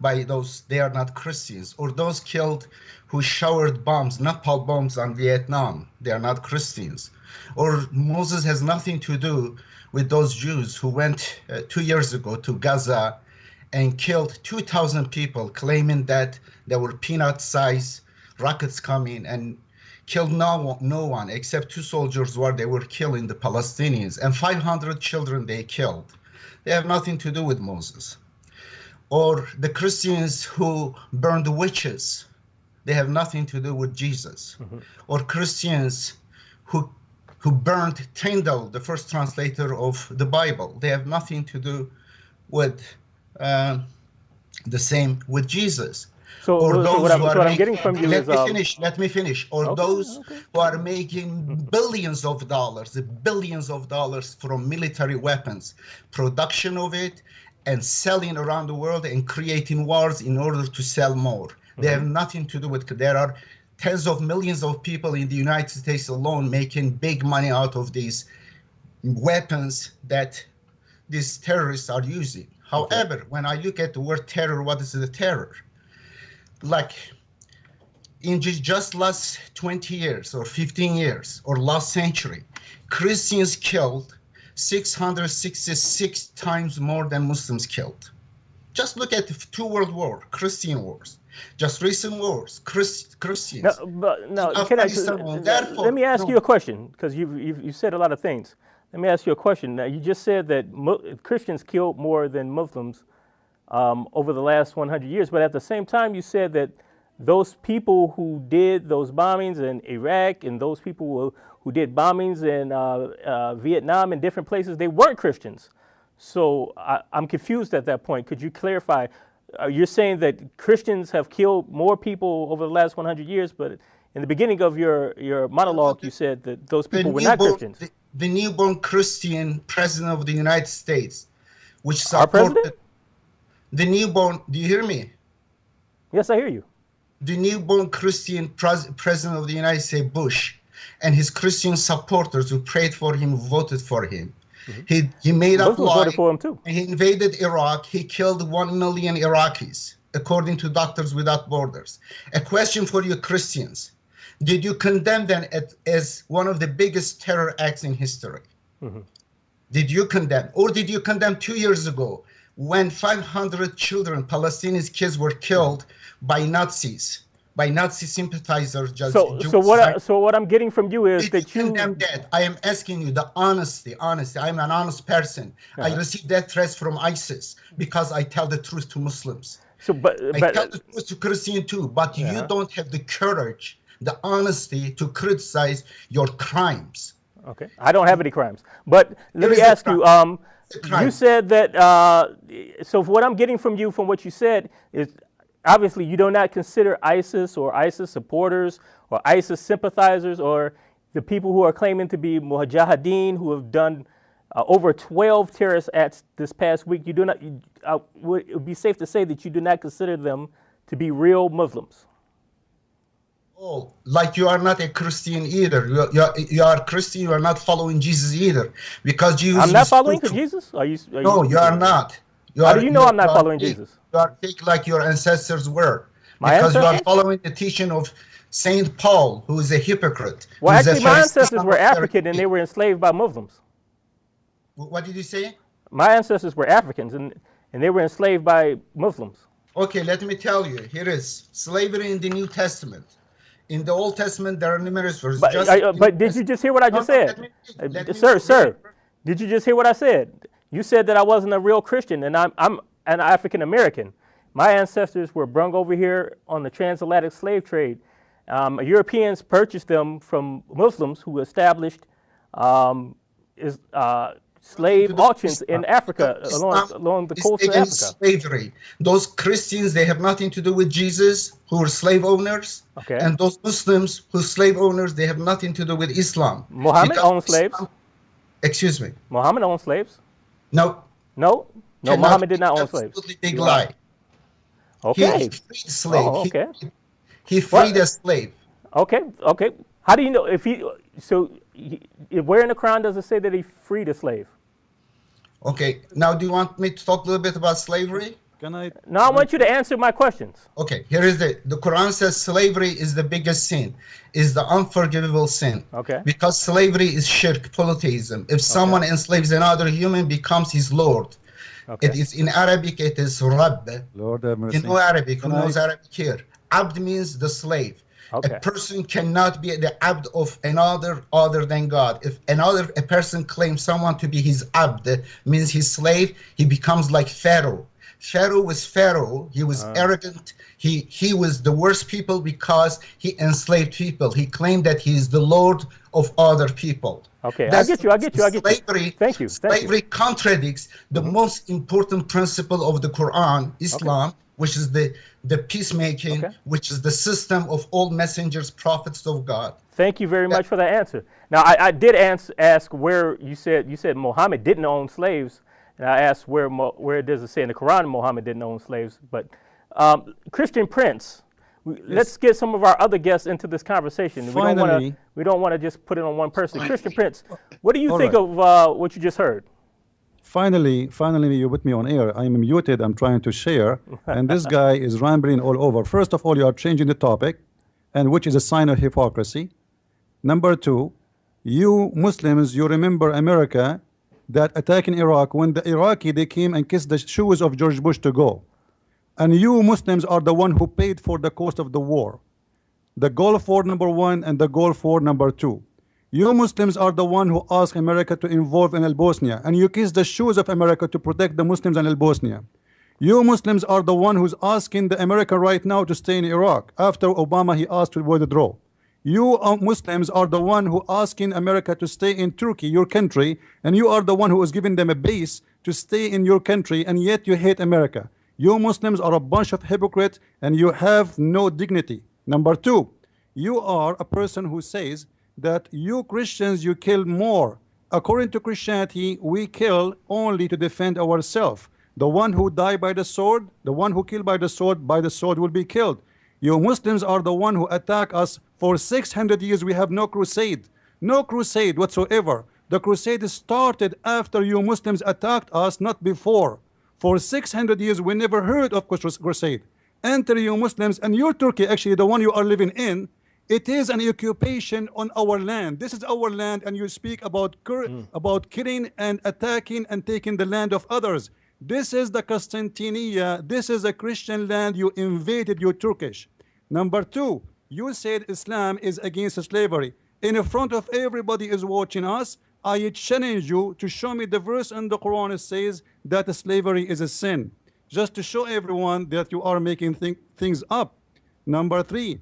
by those, they are not Christians. Or those killed who showered bombs, napalm bombs on Vietnam, they are not Christians. Or Moses has nothing to do with those Jews who went 2 years ago to Gaza and killed 2,000 people, claiming that there were peanut-sized rockets coming, and killed no one except 2 soldiers while they were killing the Palestinians, and 500 children they killed. They have nothing to do with Moses. Or the Christians who burned the witches they have nothing to do with Jesus. Or Christians who burned Tyndale, the first translator of the Bible, they have nothing to do with the same with Jesus. So, Or those what who are I'm getting from you is let me finish. Or Okay, those okay. who are making billions of dollars from military weapons, production of it, and selling around the world and creating wars in order to sell more. They have nothing to do with. There are tens of millions of people in the United States alone making big money out of these weapons that these terrorists are using. However, when I look at the word terror, what is the terror? Like in just last 20 years or 15 years or last century, Christians killed 666 times more than Muslims killed. Just look at the two world wars, Christian wars, just recent wars, Christians. No, let me ask you a question, because you said a lot of things. Let me ask you a question. Now, you just said that Christians killed more than Muslims over the last 100 years, but at the same time, you said that those people who did those bombings in Iraq and those people who did bombings in Vietnam and different places, they weren't Christians. So I'm confused at that point. Could you clarify? You're saying that Christians have killed more people over the last 100 years, but in the beginning of your monologue, you said that those people were not Christians. The newborn Christian president of the United States, which supported the newborn. Do you hear me? Yes, I hear you. The newborn Christian president of the United States, Bush, and his Christian supporters who prayed for him, voted for him. He made up Muslims voted for him too. He invaded Iraq. He killed 1 million Iraqis, according to Doctors Without Borders. A question for you Christians. Did you condemn them as one of the biggest terror acts in history? Did you condemn? Or did you condemn 2 years ago when 500 children, Palestinian kids, were killed by Nazis, by Nazi sympathizers? So what I'm getting from you is that you condemn that. I am asking you the honesty. I'm an honest person. I receive death threats from ISIS because I tell the truth to Muslims. I tell the truth to Christians too, but you don't have the courage, the honesty to criticize your crimes. Okay, I don't have any crimes. But let me ask you, you said that, so what I'm getting from you, from what you said, is obviously you do not consider ISIS or ISIS supporters or ISIS sympathizers or the people who are claiming to be mujahideen who have done over 12 terrorist acts this past week. You do not, it would be safe to say that you do not consider them to be real Muslims. Oh, like you are not a Christian either. You are Christian. You are not following Jesus either, because Jesus. I'm not following Jesus. No, you are not. How do you know I'm not following Jesus? You are fake like your ancestors were, because you are following the teaching of Saint Paul, who is a hypocrite. Well, actually, my ancestors were African and they were enslaved by Muslims. What did you say? My ancestors were Africans and they were enslaved by Muslims. Okay, let me tell you. Here is slavery in the New Testament. In the Old Testament, there are numerous verses. But did you just hear what I just said? Sir, did you just hear what I said? You said that I wasn't a real Christian, and I'm an African American. My ancestors were brung over here on the transatlantic slave trade. Europeans purchased them from Muslims who established slave auctions in Africa, along the coast of Africa. Slavery. Those Christians, they have nothing to do with Jesus, who are slave owners. Okay. And those Muslims who are slave owners, they have nothing to do with Islam. Muhammad owned slaves. Excuse me. Muhammad owned slaves. No. No, Muhammad did not own slaves. Absolutely big lie. Okay. He freed a slave. Oh, okay. He freed a slave. Okay. How do you know if he? So where in the Quran does it say that he freed a slave? Okay. Now, do you want me to talk a little bit about slavery? No, I want you to answer my questions. Okay. Here is the Quran says slavery is the biggest sin, is the unforgivable sin. Okay. Because slavery is shirk, polytheism. If someone enslaves another human, becomes his lord. Okay. It is in Arabic. It is Rabb. Lord have mercy. You know Arabic. Who knows Arabic here? Abd means the slave. Okay. A person cannot be the abd of another other than God. If a person claims someone to be his abd, means his slave, he becomes like Pharaoh. Pharaoh was Pharaoh. He was arrogant. He was the worst people because he enslaved people. He claimed that he is the Lord of other people. Okay, That's I get you. Slavery, Thank you. slavery contradicts the most important principle of the Quran, Islam, which is the peacemaking, which is the system of all messengers, prophets of God. Thank you very much for that answer. Now, I did ask where you said Muhammad didn't own slaves, and I asked where does it say in the Quran Muhammad didn't own slaves. But Christian Prince, let's get some of our other guests into this conversation. We don't want to just put it on one person. Christian Prince, what do you think of what you just heard? Finally, you put me on air. I'm muted. I'm trying to share, and this guy is rambling all over. First of all, you are changing the topic, and which is a sign of hypocrisy. Number two, you Muslims, you remember America that attacking Iraq, when the Iraqi, they came and kissed the shoes of George Bush to go. And you Muslims are the one who paid for the cost of the war. The Gulf War #1 and the Gulf War #2. You Muslims are the one who asked America to involve in Al-Bosnia, and you kissed the shoes of America to protect the Muslims in Al-Bosnia. You Muslims are the one who's asking the America right now to stay in Iraq. After Obama, he asked to withdraw. You Muslims are the one who asking America to stay in Turkey, your country, and you are the one who is giving them a base to stay in your country, and yet you hate America. You Muslims are a bunch of hypocrites, and you have no dignity. Number two, you are a person who says that you Christians, you kill more. According to Christianity, we kill only to defend ourselves. The one who died by the sword, the one who killed by the sword will be killed. You Muslims are the one who attack us. For 600 years we have no crusade whatsoever. The crusade started after you Muslims attacked us, not before. For 600 years we never heard of crusade. Enter you Muslims, and your Turkey, actually the one you are living in, it is an occupation on our land. This is our land, and you speak about killing and attacking and taking the land of others. This is the Constantinople. This is a Christian land. You invaded, you Turkish. Number two, you said Islam is against slavery. In front of everybody is watching us, I challenge you to show me the verse in the Quran that says that slavery is a sin. Just to show everyone that you are making things up. Number three,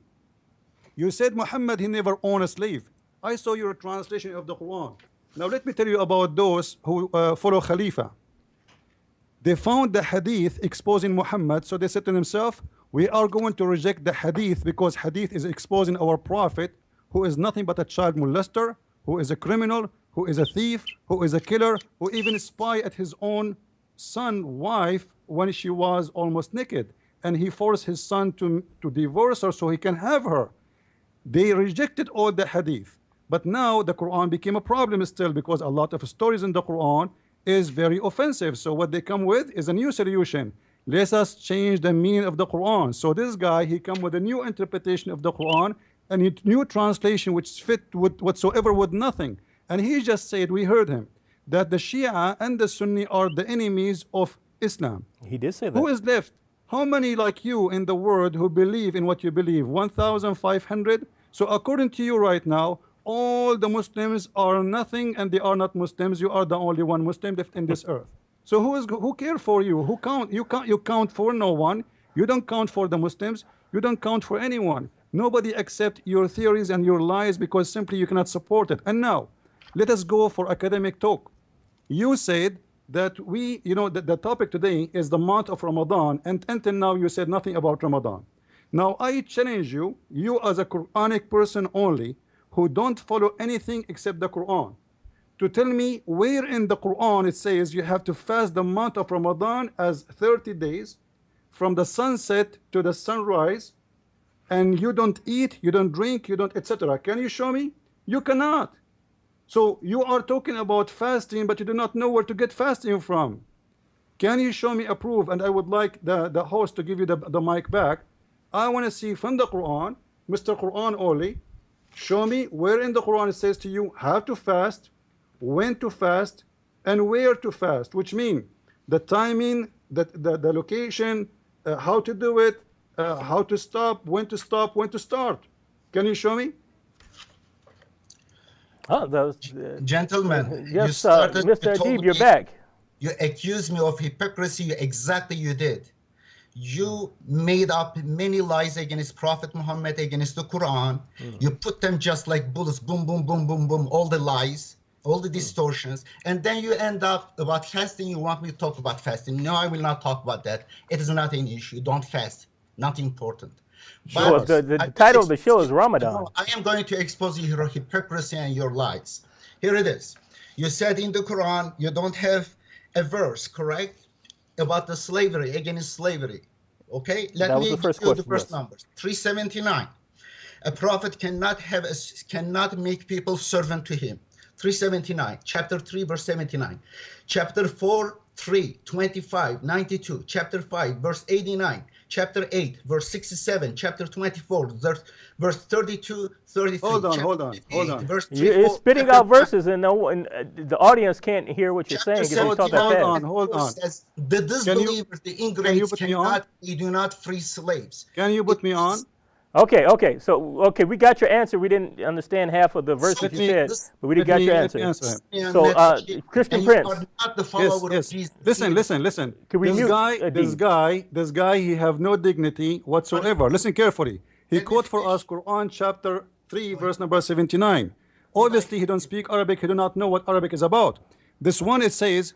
you said Muhammad, he never owned a slave. I saw your translation of the Quran. Now let me tell you about those who follow Khalifa. They found the hadith exposing Muhammad, so they said to themselves, we are going to reject the hadith because hadith is exposing our prophet, who is nothing but a child molester, who is a criminal, who is a thief, who is a killer, who even spy at his own son's wife when she was almost naked, and he forced his son to divorce her so he can have her. They rejected all the hadith, but now the Quran became a problem still, because a lot of stories in the Quran is very offensive. So what they come with is a new solution. Let us change the meaning of the Quran. So this guy, he come with a new interpretation of the Quran and a new translation which fit with whatsoever with nothing. And he just said, we heard him, that the Shia and the Sunni are the enemies of Islam. He did say that. Who is left? How many like you in the world who believe in what you believe? 1,500? So according to you right now, all the Muslims are nothing and they are not Muslims. You are the only one Muslim left in this earth. So who care for you? Who count? You count for no one. You don't count for the Muslims. You don't count for anyone. Nobody accept your theories and your lies because simply you cannot support it. And now, let us go for academic talk. You said that the topic today is the month of Ramadan, and until now you said nothing about Ramadan. Now I challenge you, you as a Quranic person only, who don't follow anything except the Quran, to tell me where in the Quran it says you have to fast the month of Ramadan as 30 days from the sunset to the sunrise, and you don't eat, you don't drink, you don't etc. Can you show me? You cannot. So you are talking about fasting, but you do not know where to get fasting from. Can you show me a proof? And I would like the host to give you the mic back. I want to see from the Quran, Mr. Quran only, show me where in the Quran it says to you how to fast, when to fast, and where to fast, which mean the timing, the location, how to do it, how to stop, when to start. Can you show me? Gentlemen, yes, Mr. Edip, you're back. You accuse me of hypocrisy. Exactly you did. You made up many lies against Prophet Muhammad, against the Quran. You put them just like bullets, boom, boom, boom, boom, boom, all the lies, all the distortions. And then you end up about fasting. You want me to talk about fasting. No, I will not talk about that. It is not an issue. Don't fast. Not important. Sure. The title of the show is Ramadan. No, I am going to expose your hypocrisy and your lies. Here it is. You said in the Quran you don't have a verse, correct, about the slavery, against slavery. Okay, let me give you the first numbers. 379. A prophet cannot make people servant to him. 379. Chapter 3, verse 79. Chapter 4, 3, 25, 92. Chapter 5, verse 89. Chapter 8, verse 67. Chapter 24, verse 32, 33. Hold on. Verse You're spitting out verses, and the audience can't hear what you're saying. Hold on. The disbelievers, the ingrates, they do not free slaves. Can you put me on? Okay. So, we got your answer. We didn't understand half of the verses you said, but we got your answer. So, Christian Prince. Yes. Listen. This guy, he have no dignity whatsoever. Listen carefully. He quote for us Quran chapter 3, verse number 79. Obviously, he don't speak Arabic. He do not know what Arabic is about. This one, it says,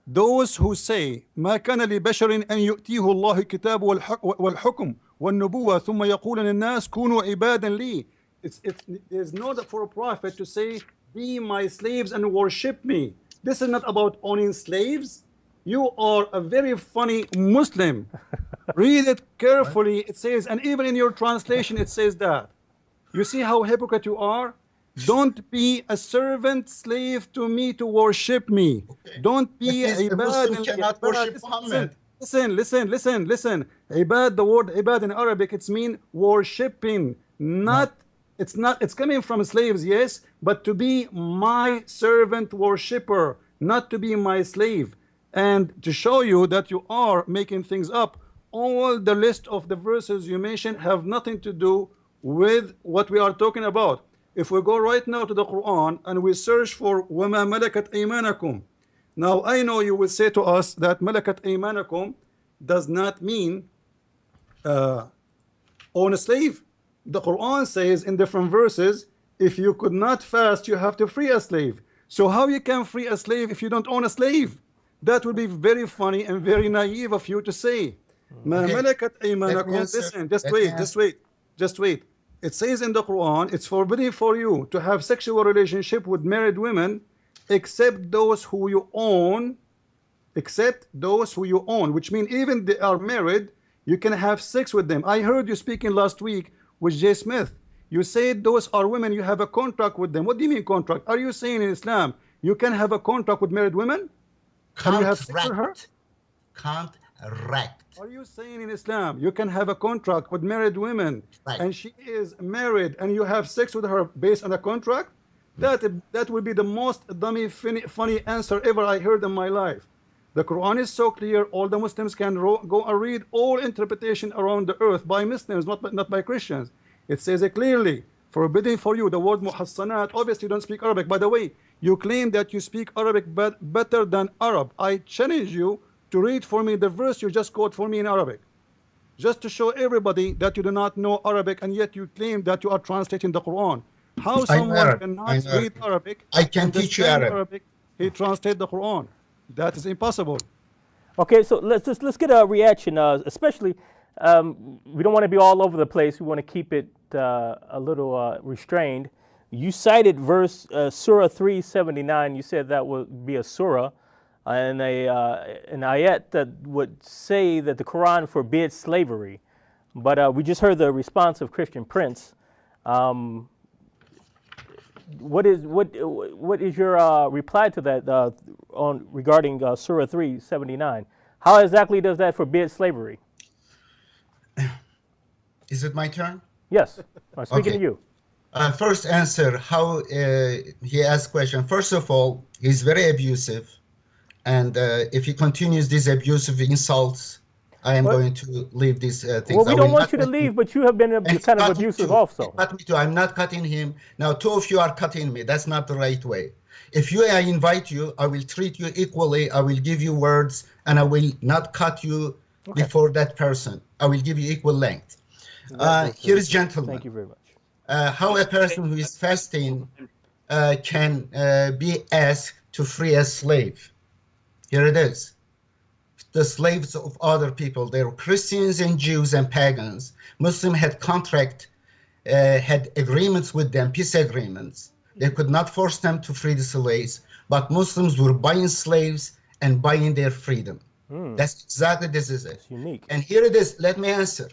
those who say, ما كان لبشر أن يؤتيه الله الكتاب والحكم والنبوة ثم يقول للناس كونوا عبادا لي. There's no for a prophet to say, be my slaves and worship me. This is not about owning slaves. You are a very funny Muslim. Read it carefully. It says, and even in your translation, it says that. You see how hypocrite you are? Don't be a servant slave to me to worship me. Don't be a Muslim cannot worship Muhammad. Listen. Ibad, the word ibad in Arabic, it's mean worshipping. It's coming from slaves, yes, but to be my servant worshipper, not to be my slave. And to show you that you are making things up, all the list of the verses you mentioned have nothing to do with what we are talking about. If we go right now to the Quran and we search for وَمَا مَلَكَتْ أَيْمَانَكُمْ. Now I know you will say to us that مَلَكَتْ أَيْمَانَكُمْ does not mean own a slave. The Quran says in different verses, if you could not fast, you have to free a slave. So how you can free a slave if you don't own a slave? That would be very funny and very naive of you to say. مَا مَلَكَتْ أَيْمَانَكُمْ. Listen, just wait. It says in the Quran, it's forbidden for you to have sexual relationship with married women except those who you own, which means even they are married, you can have sex with them. I heard you speaking last week with Jay Smith. You said those are women, you have a contract with them. What do you mean contract? Are you saying in Islam you can have a contract with married women? Can you have sex with her? Contract. Are you saying in Islam you can have a contract with married women, right, and she is married and you have sex with her based on a contract? That would be the most dummy funny answer ever I heard in my life. The Quran is so clear, all the Muslims can go and read all interpretation around the earth by Muslims, not by Christians. It says it clearly, forbidden for you, the word muhassanat. Obviously you don't speak Arabic. By the way, you claim that you speak Arabic better than Arab. I challenge you to read for me the verse you just quote for me in Arabic, just to show everybody that you do not know Arabic and yet you claim that you are translating the Quran. How someone cannot read Arabic? I can teach you Arabic. He translates the Quran. That is impossible. Okay, so let's get a reaction, especially we don't want to be all over the place. We want to keep it a little restrained. You cited verse Surah 379. You said that would be a surah and an ayat that would say that the Quran forbids slavery. But we just heard the response of Christian Prince. What is your reply to that regarding Surah 379? How exactly does that forbid slavery? Is it my turn? Yes, I'm speaking to you. First answer, how he asked question. First of all, he's very abusive. And if he continues these abusive insults, I am going to leave these things. Well, we don't want you to leave, but you have been kind of abusive also. Cut me too. I'm not cutting him. Now, two of you are cutting me. That's not the right way. If I invite you, I will treat you equally. I will give you words, and I will not cut you before that person. I will give you equal length. Here is, gentlemen. Thank you very much. How a person who is fasting can be asked to free a slave. Here it is. The slaves of other people, they were Christians and Jews and pagans. Muslims had had agreements with them, peace agreements. They could not force them to free the slaves, but Muslims were buying slaves and buying their freedom. That's exactly, this is it. It's unique. And here it is. Let me answer.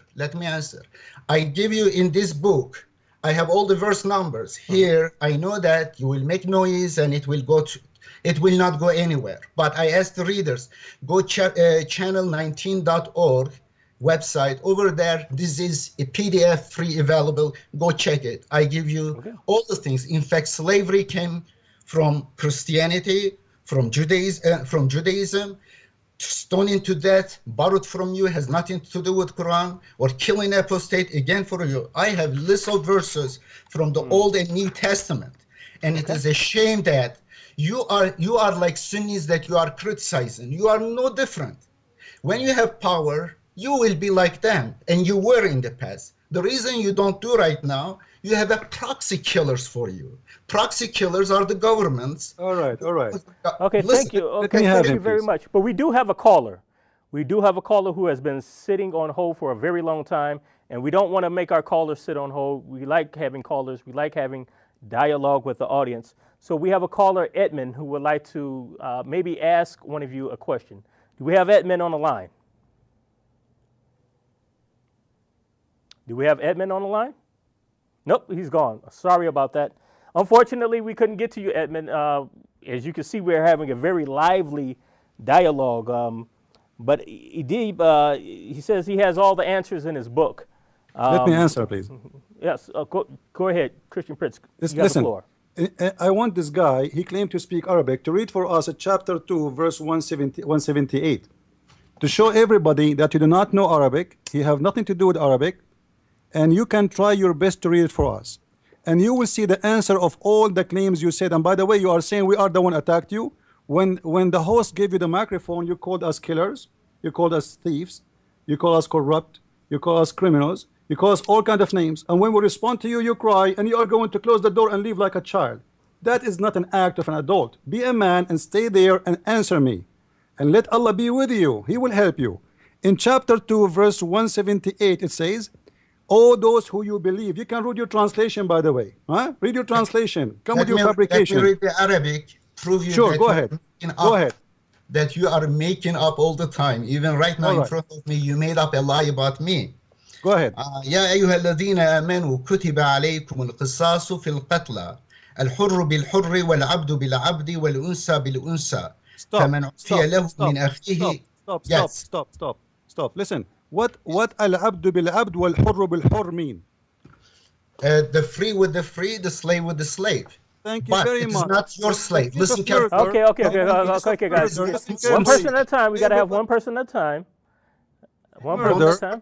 I give you in this book, I have all the verse numbers. Here, I know that you will make noise and it will not go anywhere. But I ask the readers, go channel19.org website. Over there, this is a PDF free available. Go check it. I give you all the things. In fact, slavery came from Christianity, from Judaism. Stoning to death, borrowed from you, has nothing to do with Quran, or killing apostate, again for you. I have lists of verses from the Old and New Testament, and it is a shame that you are like Sunnis that you are criticizing. You are no different. When you have power, you will be like them, and you were in the past. The reason you don't do right now, you have a proxy killers for you. Proxy killers are the governments. All right. Okay, Listen, thank you. Okay, thank you very much. But we do have a caller. We do have a caller who has been sitting on hold for a very long time, and we don't want to make our callers sit on hold. We like having callers. We like having dialogue with the audience. So we have a caller, Edmund, who would like to maybe ask one of you a question. Do we have Edmund on the line? Do we have Edmund on the line? Nope, he's gone. Sorry about that. Unfortunately, we couldn't get to you, Edmund. As you can see, we're having a very lively dialogue. But Edip, he says he has all the answers in his book. Let me answer, please. Yes, go ahead, Christian Prince. Listen, I want this guy, he claimed to speak Arabic, to read for us chapter 2, verse 178, to show everybody that you do not know Arabic, you have nothing to do with Arabic, and you can try your best to read it for us. And you will see the answer of all the claims you said. And by the way, you are saying we are the one attacked you. When the host gave you the microphone, you called us killers, you called us thieves, you call us corrupt, you call us criminals, you call us all kinds of names. And when we respond to you, you cry, and you are going to close the door and leave like a child. That is not an act of an adult. Be a man and stay there and answer me. And let Allah be with you. He will help you. In chapter 2, verse 178, it says, all those who you believe. You can read your translation, by the way. Huh? Read your translation. Come with your fabrication. Let me read the Arabic. Prove you sure, that go ahead. Go ahead. That you are making up all the time. Even right now in front of me, you made up a lie about me. Go ahead. يا أيها الذين آمنوا كتب عليكم القصاص في القتلى الحر بالحر والعبد بالعبد والأنثى بالأنثى فمن عفي له من أخيه. Stop. Listen. What al-abdu bil-abd wal-hurru bil-hurr mean? The free with the free, the slave with the slave. Thank you very much. It's not your slave. Listen carefully. Okay, guys. One person at a time. We got to have one person at a time. One person at a time.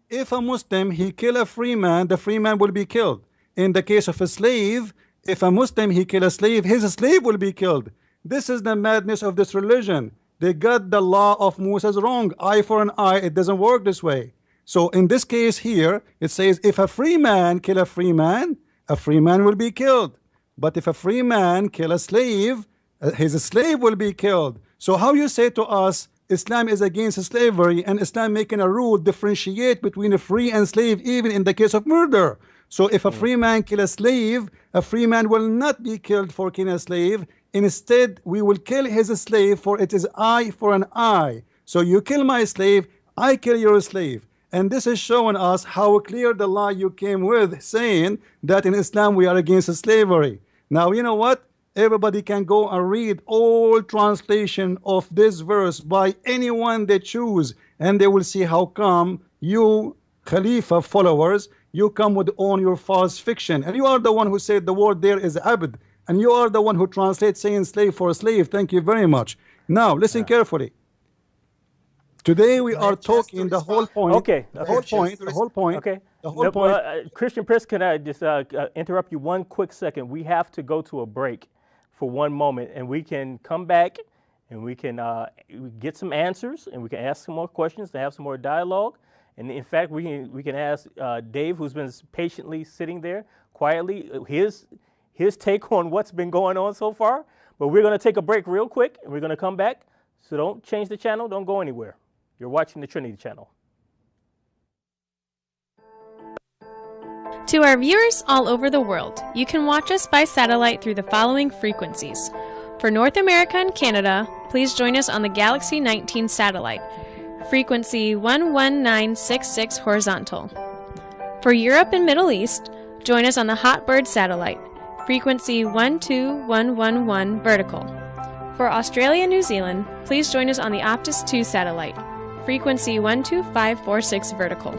If a Muslim, he kill a free man, the free man will be killed. In the case of a slave, if a Muslim, he kill a slave, his slave will be killed. This is the madness of this religion. They got the law of Moses wrong. Eye for an eye. It doesn't work this way. So in this case here, it says if a free man kill a free man will be killed. But if a free man kill a slave, his slave will be killed. So how you say to us, Islam is against slavery, and Islam making a rule differentiate between a free and slave even in the case of murder. So if a free man kill a slave, a free man will not be killed for killing a slave. Instead, we will kill his slave, for it is eye for an eye. So you kill my slave, I kill your slave. And this is showing us how clear the lie you came with, saying that in Islam we are against slavery. Now, you know what? Everybody can go and read all translation of this verse by anyone they choose, and they will see how come you, Khalifa followers, you come with on your false fiction. And you are the one who said the word there is abd. And you are the one who translates saying slave for a slave. Thank you very much. Now, listen carefully. Today we are talking the whole point. Okay. The whole point. Okay. The whole point. Christian Prince, can I just interrupt you one quick second? We have to go to a break for one moment, and we can come back and we can get some answers, and we can ask some more questions to have some more dialogue. And in fact, we can ask Dave, who's been patiently sitting there quietly, his take on what's been going on so far. But we're going to take a break real quick, and we're going to come back. So don't change the channel. Don't go anywhere. You're watching the Trinity Channel. To our viewers all over the world, you can watch us by satellite through the following frequencies. For North America and Canada, please join us on the Galaxy 19 satellite, frequency 11966 horizontal. For Europe and Middle East, join us on the Hotbird satellite, frequency 12111 vertical. For Australia and New Zealand, please join us on the Optus 2 satellite, frequency 12546 vertical.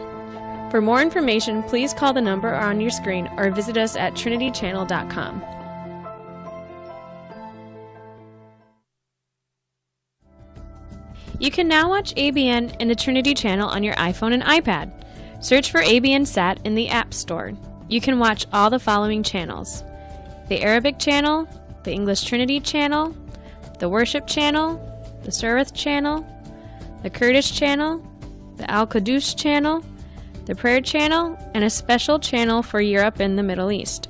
For more information, please call the number on your screen or visit us at trinitychannel.com. You can now watch ABN and the Trinity Channel on your iPhone and iPad. Search for ABN Sat in the App Store. You can watch all the following channels: the Arabic Channel, the English Trinity Channel, the Worship Channel, the Surith Channel, the Kurdish Channel, the Al-Quddus Channel, the Prayer Channel, and a special channel for Europe and the Middle East.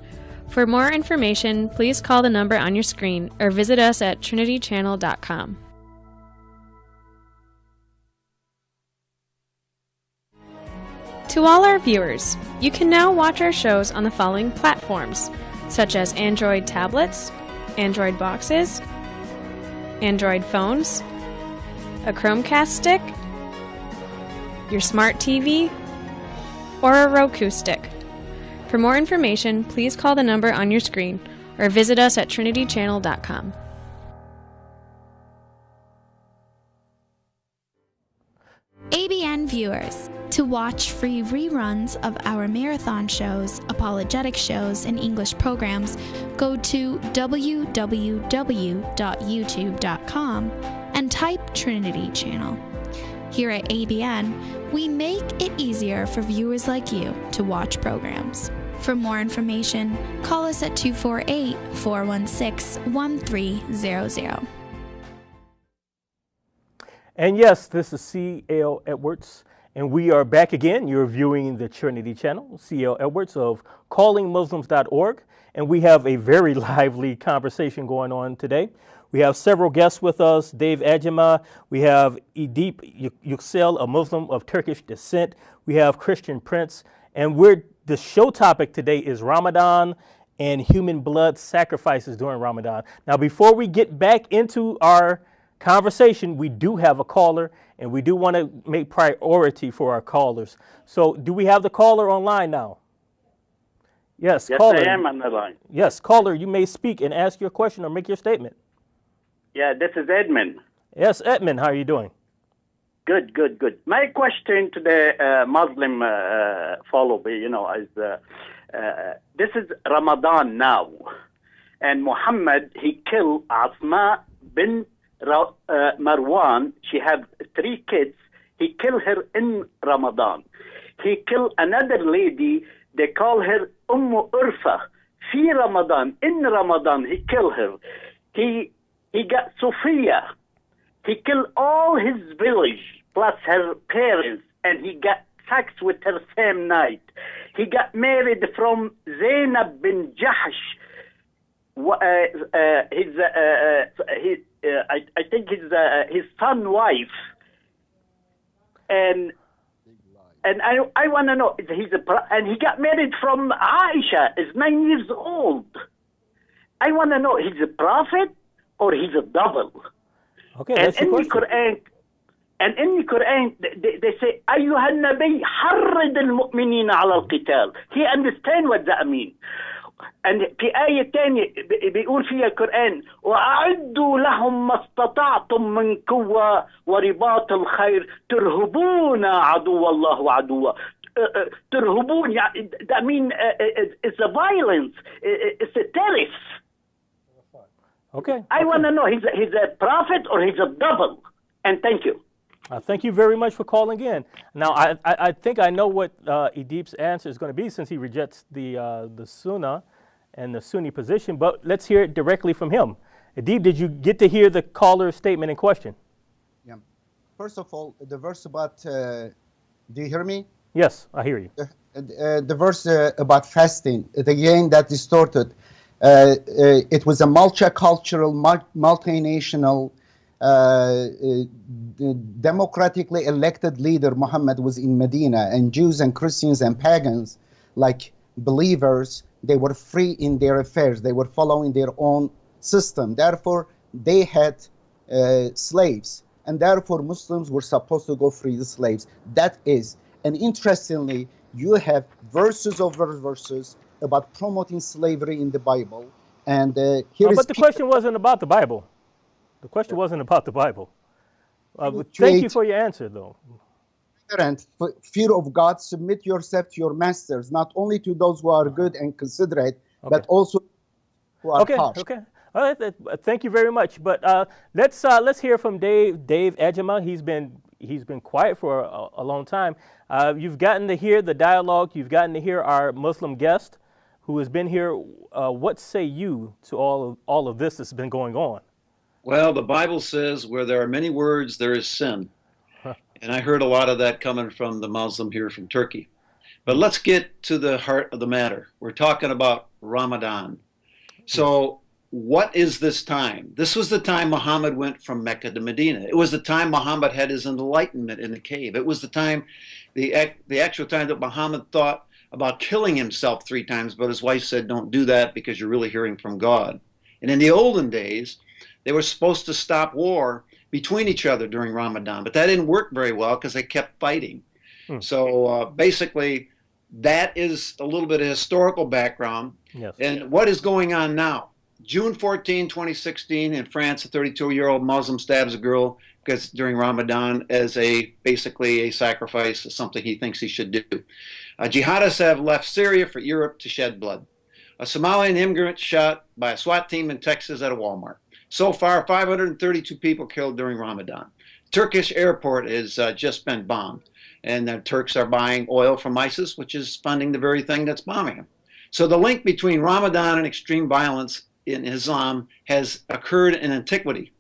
For more information, please call the number on your screen or visit us at trinitychannel.com. To all our viewers, you can now watch our shows on the following platforms, such as Android tablets, Android boxes, Android phones, a Chromecast stick, your smart TV, or a Roku stick. For more information, please call the number on your screen or visit us at trinitychannel.com. ABN viewers, to watch free reruns of our marathon shows, apologetic shows, and English programs, go to www.youtube.com and type Trinity Channel. Here at ABN, we make it easier for viewers like you to watch programs. For more information, call us at 248-416-1300. And yes, this is C.L. Edwards, and we are back again. You're viewing the Trinity Channel, C.L. Edwards of callingmuslims.org, and we have a very lively conversation going on today. We have several guests with us: Dave Ajima, we have Edip, Yüksel, a Muslim of Turkish descent, we have Christian Prince, and the show topic today is Ramadan and human blood sacrifices during Ramadan. Now, before we get back into our conversation, we do have a caller, and we do want to make priority for our callers. So do we have the caller online now? Yes, caller. I am on the line. Yes, caller, you may speak and ask your question or make your statement. Yeah, this is Edmund. Yes, Edmund, how are you doing? Good. My question to the Muslim follower, is this is Ramadan now, and Muhammad, he killed Asma bin Marwan. She had 3 kids. He killed her in Ramadan. He killed another lady. They call her Urfa. Fi Ramadan. In Ramadan, he killed her. He got Sophia. He killed all his village plus her parents, and he got sex with her same night. He got married from Zainab bin Jahsh. I think his son's wife, and I want to know, and he got married from Aisha, is 9 years old. I want to know, he's a prophet or he's a double? Okay, that's your question. And in the Quran, they say, أيها النبي حرض المؤمنين على القتال. He understand what that means. And في آية تانية بيقول فيها القرآن وأعدوا لهم ما استطعتم من قوة ورباط الخير ترهبون عدو الله وعدوه. ترهبون, that means it's a violence, it's a terrorist. Okay. I want to know, he's a prophet or he's a double? And thank you. Thank you very much for calling in. Now, I think I know what Edip's answer is going to be, since he rejects the Sunnah and the Sunni position, but let's hear it directly from him. Edip, did you get to hear the caller's statement in question? Yeah. First of all, the verse about, do you hear me? Yes, I hear you. The verse about fasting, again, that distorted. It was a multicultural, multinational, democratically elected leader. Muhammad was in Medina, and Jews and Christians and pagans, like believers, they were free in their affairs. They were following their own system. Therefore, they had slaves, and therefore Muslims were supposed to go free the slaves. That is, and interestingly, you have verses over verses about promoting slavery in the Bible. And but the question wasn't about the Bible. The question wasn't about the Bible. Thank you for your answer, though. And fear of God, submit yourself to your masters, not only to those who are good and considerate, but also who are harsh. Okay. All right. Thank you very much. But let's hear from Dave Ejima. He's been quiet for a long time. You've gotten to hear the dialogue. You've gotten to hear our Muslim guest who has been here. What say you to all of this that's been going on? Well, the Bible says where there are many words, there is sin. And I heard a lot of that coming from the Muslim here from Turkey. But let's get to the heart of the matter. We're talking about Ramadan. So what is this time? This was the time Muhammad went from Mecca to Medina. It was the time Muhammad had his enlightenment in the cave. It was the time, the actual time that Muhammad thought about killing himself 3 times, but his wife said, don't do that because you're really hearing from God. And in the olden days, they were supposed to stop war between each other during Ramadan, but that didn't work very well because they kept fighting. So basically, that is a little bit of historical background. Yes. And what is going on now? June 14, 2016, in France, a 32-year-old Muslim stabs a girl because during Ramadan as basically a sacrifice, something he thinks he should do. Jihadists have left Syria for Europe to shed blood. A Somalian immigrant shot by a SWAT team in Texas at a Walmart. So far, 532 people killed during Ramadan. Turkish airport has just been bombed, and the Turks are buying oil from ISIS, which is funding the very thing that's bombing them. So the link between Ramadan and extreme violence in Islam has occurred in antiquity.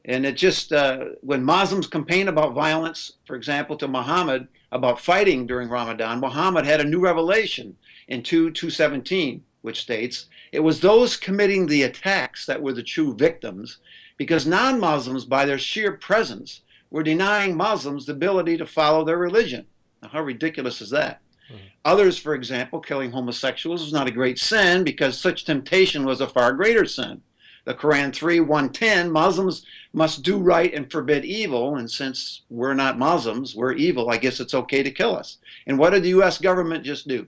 And it just, when Muslims complain about violence, for example, to Muhammad, about fighting during Ramadan, Muhammad had a new revelation in 2:17, which states, it was those committing the attacks that were the true victims, because non-Muslims, by their sheer presence, were denying Muslims the ability to follow their religion. Now, how ridiculous is that? Others, for example, killing homosexuals was not a great sin because such temptation was a far greater sin. The Quran 3:110, Muslims must do right and forbid evil, and since we're not Muslims, we're evil, I guess it's okay to kill us. And what did the U.S. government just do?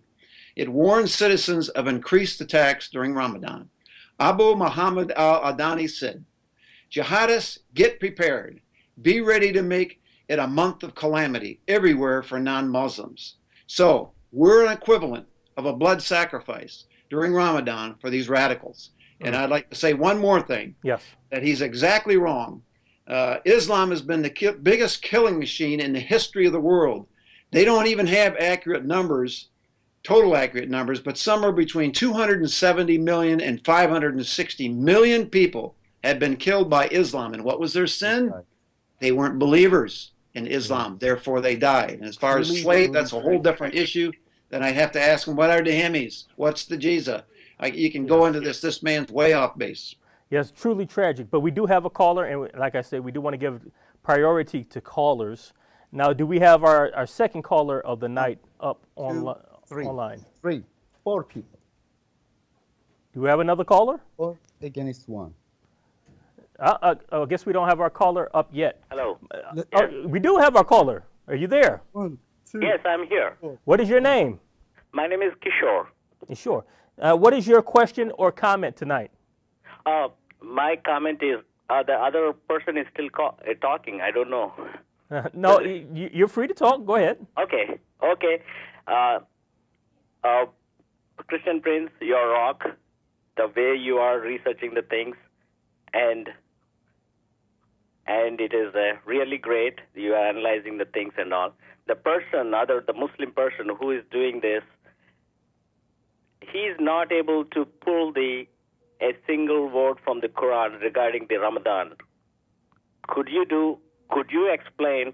It warned citizens of increased attacks during Ramadan. Abu Muhammad al-Adani said, jihadists, get prepared. Be ready to make it a month of calamity everywhere for non-Muslims. So we're an equivalent of a blood sacrifice during Ramadan for these radicals. And I'd like to say one more thing. Yes. That he's exactly wrong. Islam has been the biggest killing machine in the history of the world. They don't even have accurate numbers, total accurate numbers, but somewhere between 270 million and 560 million people have been killed by Islam. And what was their sin? They weren't believers in Islam, therefore they died. And as far as slave, that's a whole different issue. Then I'd have to ask them, what are the Hemis? What's the Jiza? You can go into this. This man's way off base. Yes, truly tragic. But we do have a caller, and like I said, we do want to give priority to callers. Now, do we have our second caller of the night up online? 3, 4 people. Do we have another caller? 4 against 1. I guess we don't have our caller up yet. Hello. We do have our caller. Are you there? 1, 2. Yes, I'm here. What is your name? My name is Kishore. Sure. What is your question or comment tonight? My comment is the other person is still talking. I don't know. No, you're free to talk. Go ahead. Okay. Christian Prince, you're rock. The way you are researching the things, and it is really great. You are analyzing the things and all. The Muslim person who is doing this, he's not able to pull a single word from the Quran regarding the Ramadan. Could you explain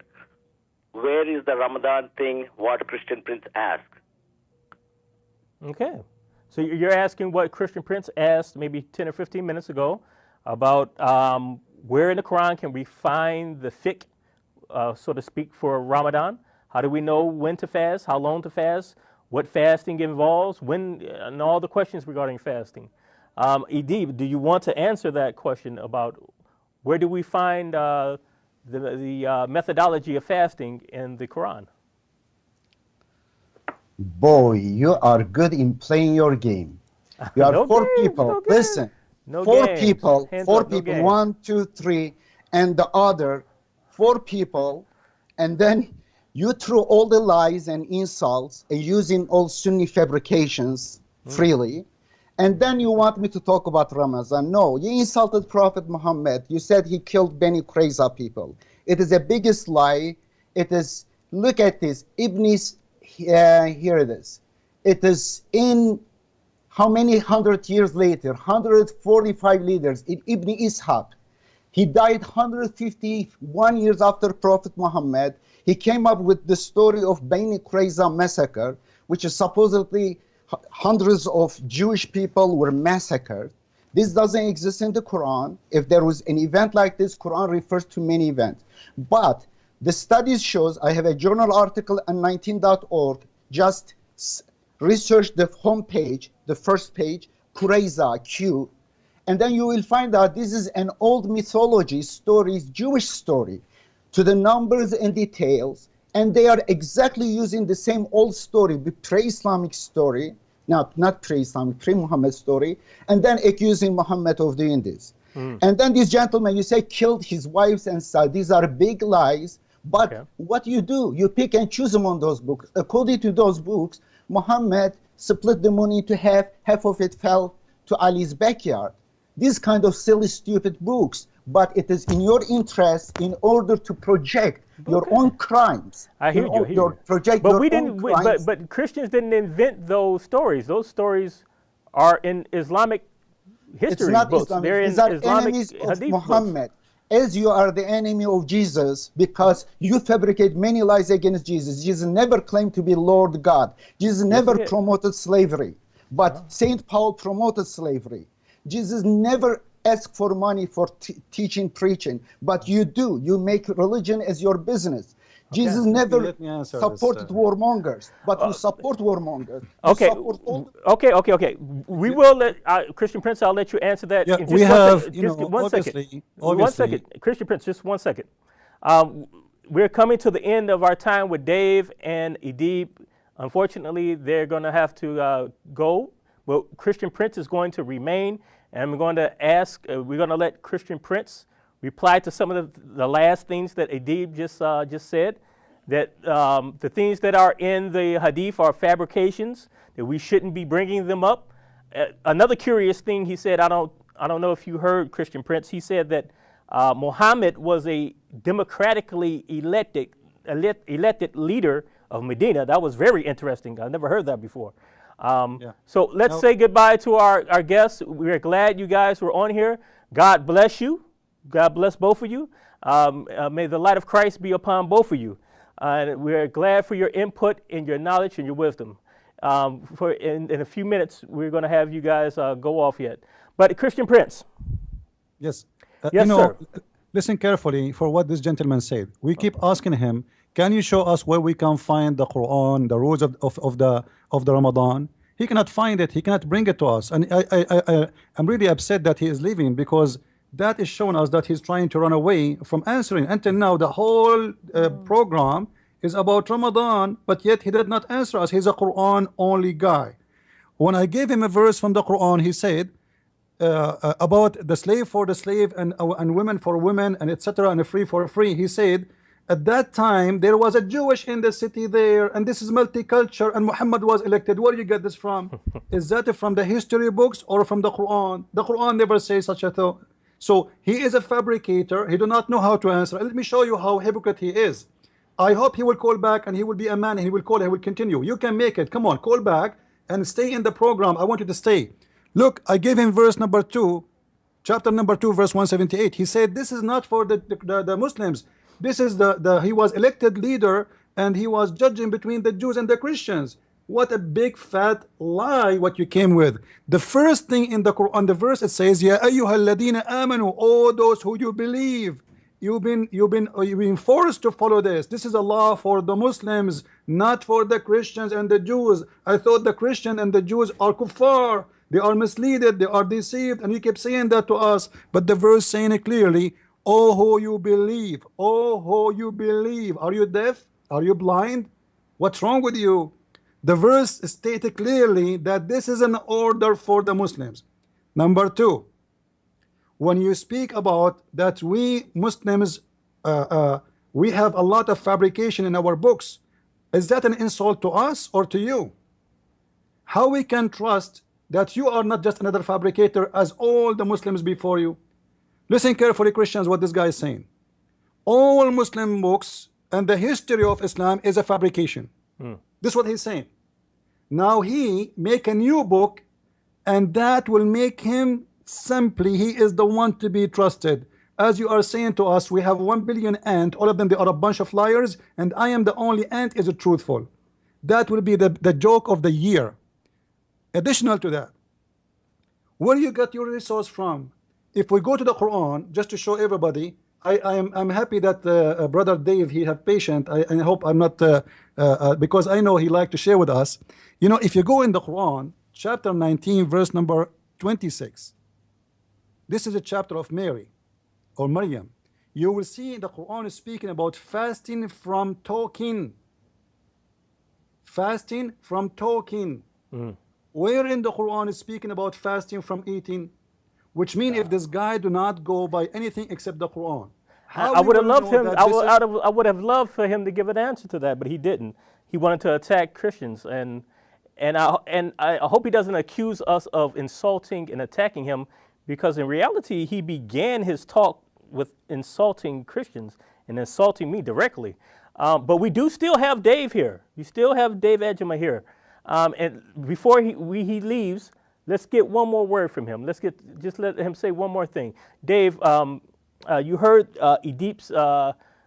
where is the Ramadan thing, what Christian Prince asked? Okay. So you're asking what Christian Prince asked maybe 10 or 15 minutes ago about where in the Quran can we find the fiqh, so to speak, for Ramadan? How do we know when to fast, how long to fast, what fasting involves, when, and all the questions regarding fasting. Edip, do you want to answer that question about where do we find the methodology of fasting in the Quran? Boy, you are good in playing your game. You are No four games, people. no games. Listen, No four games. people, Hands four up, no people, games. 1, 2, 3, and the other 4 people, and then you threw all the lies and insults and using all Sunni fabrications freely. And then you want me to talk about Ramadan. No, you insulted Prophet Muhammad. You said he killed Bani Qurayza people. It is the biggest lie. It is, look at this. Here it is. It is in how many 100 years later? 145 leaders in Ibn Ishaq. He died 151 years after Prophet Muhammad. He came up with the story of Bani Qurayza massacre, which is supposedly hundreds of Jewish people were massacred. This doesn't exist in the Quran. If there was an event like this, Quran refers to many events. But the studies shows, I have a journal article on 19.org, just research the homepage, the first page, Qurayza, Q, and then you will find out this is an old mythology story, Jewish story, to the numbers and details, and they are exactly using the same old story, the pre-Islamic story, not pre-Islamic, pre-Muhammad story, and then accusing Muhammad of doing this. And then this gentleman, you say, killed his wives and sons. These are big lies, but what you do, you pick and choose among those books. According to those books, Muhammad split the money into half of it fell to Ali's backyard. These kind of silly, stupid books, but it is in your interest in order to project your own crimes. I hear you. Project but your we own didn't. crimes. But Christians didn't invent those stories. Those stories are in Islamic history It's not books. Islamic. They're in These are Islamic enemies of hadith Muhammad. As you are the enemy of Jesus, because you fabricate many lies against Jesus. Jesus never claimed to be Lord God. Jesus never promoted slavery, but Saint Paul promoted slavery. Jesus never asked for money for teaching, preaching, but you do. You make religion as your business. Jesus never supported warmongers, but you support warmongers. Okay. Okay. We will let Christian Prince. I'll let you answer that. Yeah, in just we one have. second. You Just know, one second. obviously. 1 second, Christian Prince. Just 1 second. We're coming to the end of our time with Dave and Edip. Unfortunately, they're going to have to go. But Christian Prince is going to remain, and we're going to ask. We're going to let Christian Prince reply to some of the last things that Edip just said. That the things that are in the hadith are fabrications, that we shouldn't be bringing them up. Another curious thing he said, I don't know if you heard, Christian Prince, he said that Muhammad was a democratically elected leader of Medina. That was very interesting. I never heard that before. So let's say goodbye to our guests. We're glad you guys were on here. God bless you. God bless both of you. May the light of Christ be upon both of you. And we're glad for your input and your knowledge and your wisdom. In a few minutes, we're going to have you guys go off yet. But Christian Prince. Yes. Yes, sir. Listen carefully for what this gentleman said. We keep asking him, can you show us where we can find the Quran, the rules of the Ramadan? He cannot find it. He cannot bring it to us. And I'm really upset that he is leaving, because that is showing us that he's trying to run away from answering. Until now, the whole program is about Ramadan, but yet he did not answer us. He's a Quran-only guy. When I gave him a verse from the Quran, he said about the slave for the slave and women for women and etc. and free for free. He said, at that time, there was a Jewish in the city there, and this is multicultural, and Muhammad was elected. Where do you get this from? Is that from the history books or from the Quran? The Quran never says such a thing. So he is a fabricator. He do not know how to answer. Let me show you how hypocrite he is. I hope he will call back, and he will be a man, and he will call, he will continue. You can make it. Come on, call back and stay in the program. I want you to stay. Look, I gave him verse number 2, chapter number 2, verse 178. He said, this is not for the Muslims. This is he was elected leader, and he was judging between the Jews and the Christians. What a big fat lie what you came with. The first thing in the Quran, the verse, it says, Ya ayyuhal ladina amanu, all those who you believe. You've been forced to follow this. This is a law for the Muslims, not for the Christians and the Jews. I thought the Christian and the Jews are kuffar. They are misled, they are deceived, and you keep saying that to us. But the verse saying it clearly, oh who you believe, oh who you believe. Are you deaf? Are you blind? What's wrong with you? The verse stated clearly that this is an order for the Muslims. Number 2, when you speak about that we Muslims, we have a lot of fabrication in our books, is that an insult to us or to you? How we can trust that you are not just another fabricator as all the Muslims before you? Listen carefully, Christians, what this guy is saying. All Muslim books and the history of Islam is a fabrication. This is what he's saying. Now he make a new book, and that will make him simply, he is the one to be trusted. As you are saying to us, we have 1 billion ant, all of them, they are a bunch of liars, and I am the only ant is truthful. That will be the joke of the year. Additional to that, where you got your resource from? If we go to the Quran, just to show everybody, I'm happy that brother Dave, he have patience. I hope I'm not because I know he like to share with us. You know, if you go in the Quran, chapter 19, verse number 26, this is a chapter of Mary or Maryam. You will see the Quran is speaking about fasting from talking. Fasting from talking. Where in the Quran is speaking about fasting from eating? Which means if this guy do not go by anything except the Quran. I would have loved him. I would have loved for him to give an answer to that, but he didn't. He wanted to attack Christians, and I hope he doesn't accuse us of insulting and attacking him, because in reality he began his talk with insulting Christians and insulting me directly. But we do still have Dave here. You still have Dave Ejima here, and before he leaves, let's get one more word from him. Just let him say one more thing. Dave, you heard Edip's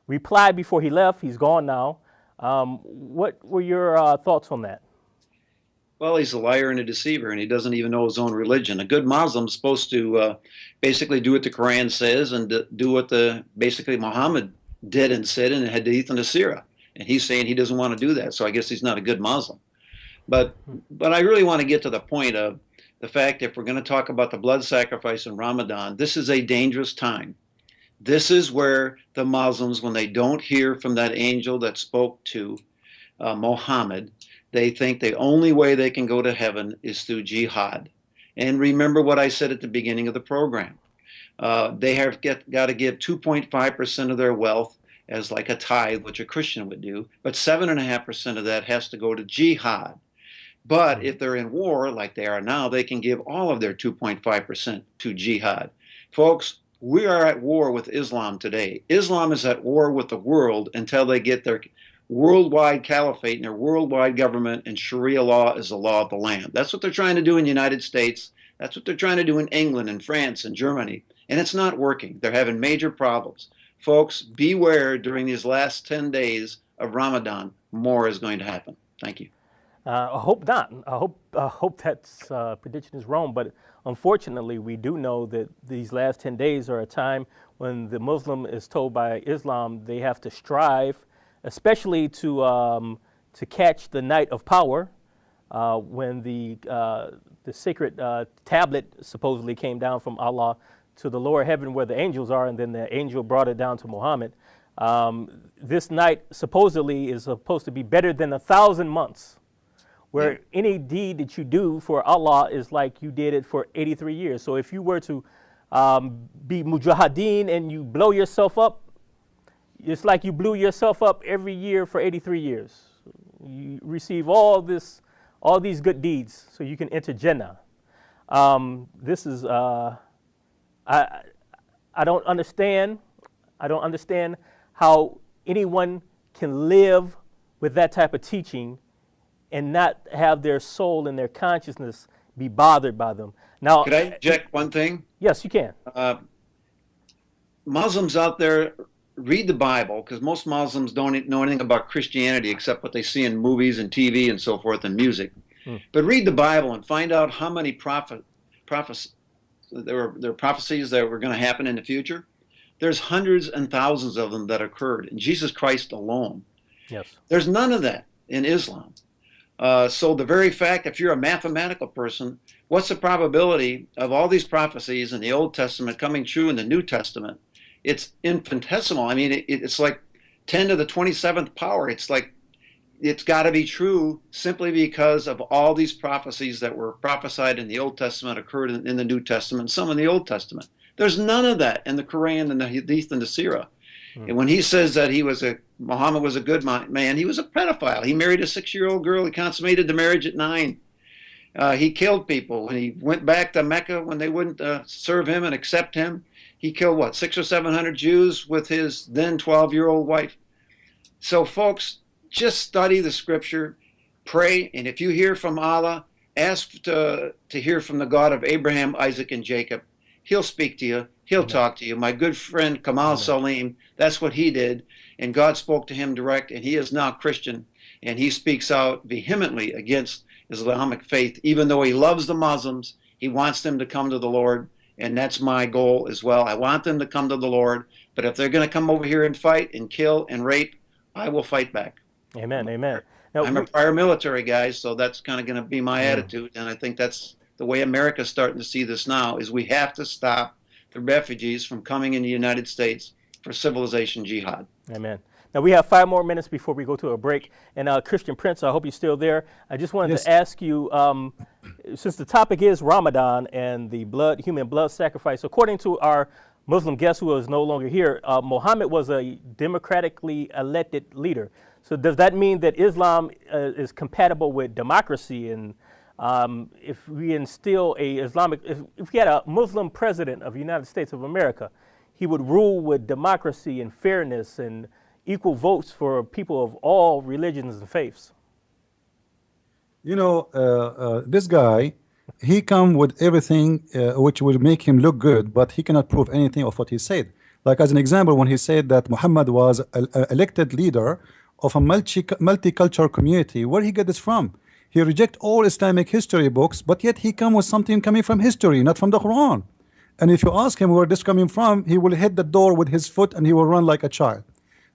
reply before he left. He's gone now. What were your thoughts on that? Well, he's a liar and a deceiver, and he doesn't even know his own religion. A good Muslim is supposed to basically do what the Quran says and do what basically Muhammad did and said in the Hadith and the Sirah. And he's saying he doesn't want to do that, so I guess he's not a good Muslim. But I really want to get to the point of the fact that if we're going to talk about the blood sacrifice in Ramadan, this is a dangerous time. This is where the Muslims, when they don't hear from that angel that spoke to Muhammad, they think the only way they can go to heaven is through jihad. And remember what I said at the beginning of the program. They have got to give 2.5% of their wealth as like a tithe, which a Christian would do, but 7.5% of that has to go to jihad. But if they're in war, like they are now, they can give all of their 2.5% to jihad. Folks, we are at war with Islam today. Islam is at war with the world until they get their worldwide caliphate and their worldwide government, and Sharia law is the law of the land. That's what they're trying to do in the United States. That's what they're trying to do in England and France and Germany. And it's not working. They're having major problems. Folks, beware during these last 10 days of Ramadan. More is going to happen. Thank you. I hope not. I hope that prediction is wrong. But unfortunately, we do know that these last 10 days are a time when the Muslim is told by Islam they have to strive, especially to catch the night of power, when the sacred tablet supposedly came down from Allah to the lower heaven where the angels are, and then the angel brought it down to Muhammad. This night supposedly is supposed to be better than 1,000 months. Where any deed that you do for Allah is like you did it for 83 years. So if you were to be mujahideen and you blow yourself up, it's like you blew yourself up every year for 83 years. You receive all these good deeds so you can enter Jannah. This is, I don't understand. I don't understand how anyone can live with that type of teaching and not have their soul and their consciousness be bothered by them. Now, could I inject one thing? Yes, you can. Muslims out there, read the Bible, because most Muslims don't know anything about Christianity except what they see in movies and TV and so forth and music. But read the Bible and find out how many prophecies there were prophecies that were going to happen in the future. There's hundreds and thousands of them that occurred in Jesus Christ alone. Yes. There's none of that in Islam. So the very fact, if you're a mathematical person, what's the probability of all these prophecies in the Old Testament coming true in the New Testament? It's infinitesimal. I mean, it's like 10 to the 27th power. It's like, it's got to be true simply because of all these prophecies that were prophesied in the Old Testament occurred in the New Testament, some in the Old Testament. There's none of that in the Quran and the Hadith and the Sirah. And when he says that Muhammad was a good man, he was a pedophile. He married a 6-year-old girl. He consummated the marriage at 9. He killed people. When he went back to Mecca, when they wouldn't serve him and accept him, he killed, what, 600 or 700 Jews with his then 12-year-old wife. So, folks, just study the scripture, pray, and if you hear from Allah, ask to hear from the God of Abraham, Isaac, and Jacob. He'll speak to you. He'll talk to you. My good friend Kamal Salim, that's what he did, and God spoke to him direct, and he is now Christian, and he speaks out vehemently against Islamic faith. Even though he loves the Muslims, he wants them to come to the Lord, and that's my goal as well. I want them to come to the Lord, but if they're going to come over here and fight and kill and rape, I will fight back. Amen, amen. Now, I'm a prior military guy, so that's kind of going to be my attitude, and I think that's the way America's starting to see this now, is we have to stop the refugees from coming in the United States for civilization jihad. Amen. Now, we have 5 more minutes before we go to a break. And Christian Prince, I hope you're still there. I just wanted to ask you, since the topic is Ramadan and the human blood sacrifice, according to our Muslim guest who is no longer here, Muhammad was a democratically elected leader. So does that mean that Islam is compatible with democracy? And if we instill if we had a Muslim president of the United States of America, he would rule with democracy and fairness and equal votes for people of all religions and faiths. You know, this guy, he come with everything which will make him look good, but he cannot prove anything of what he said. Like as an example, when he said that Muhammad was an elected leader of a multicultural community, where he get this from? He reject all Islamic history books, but yet he come with something coming from history, not from the Quran. And if you ask him where this coming from, he will hit the door with his foot and he will run like a child.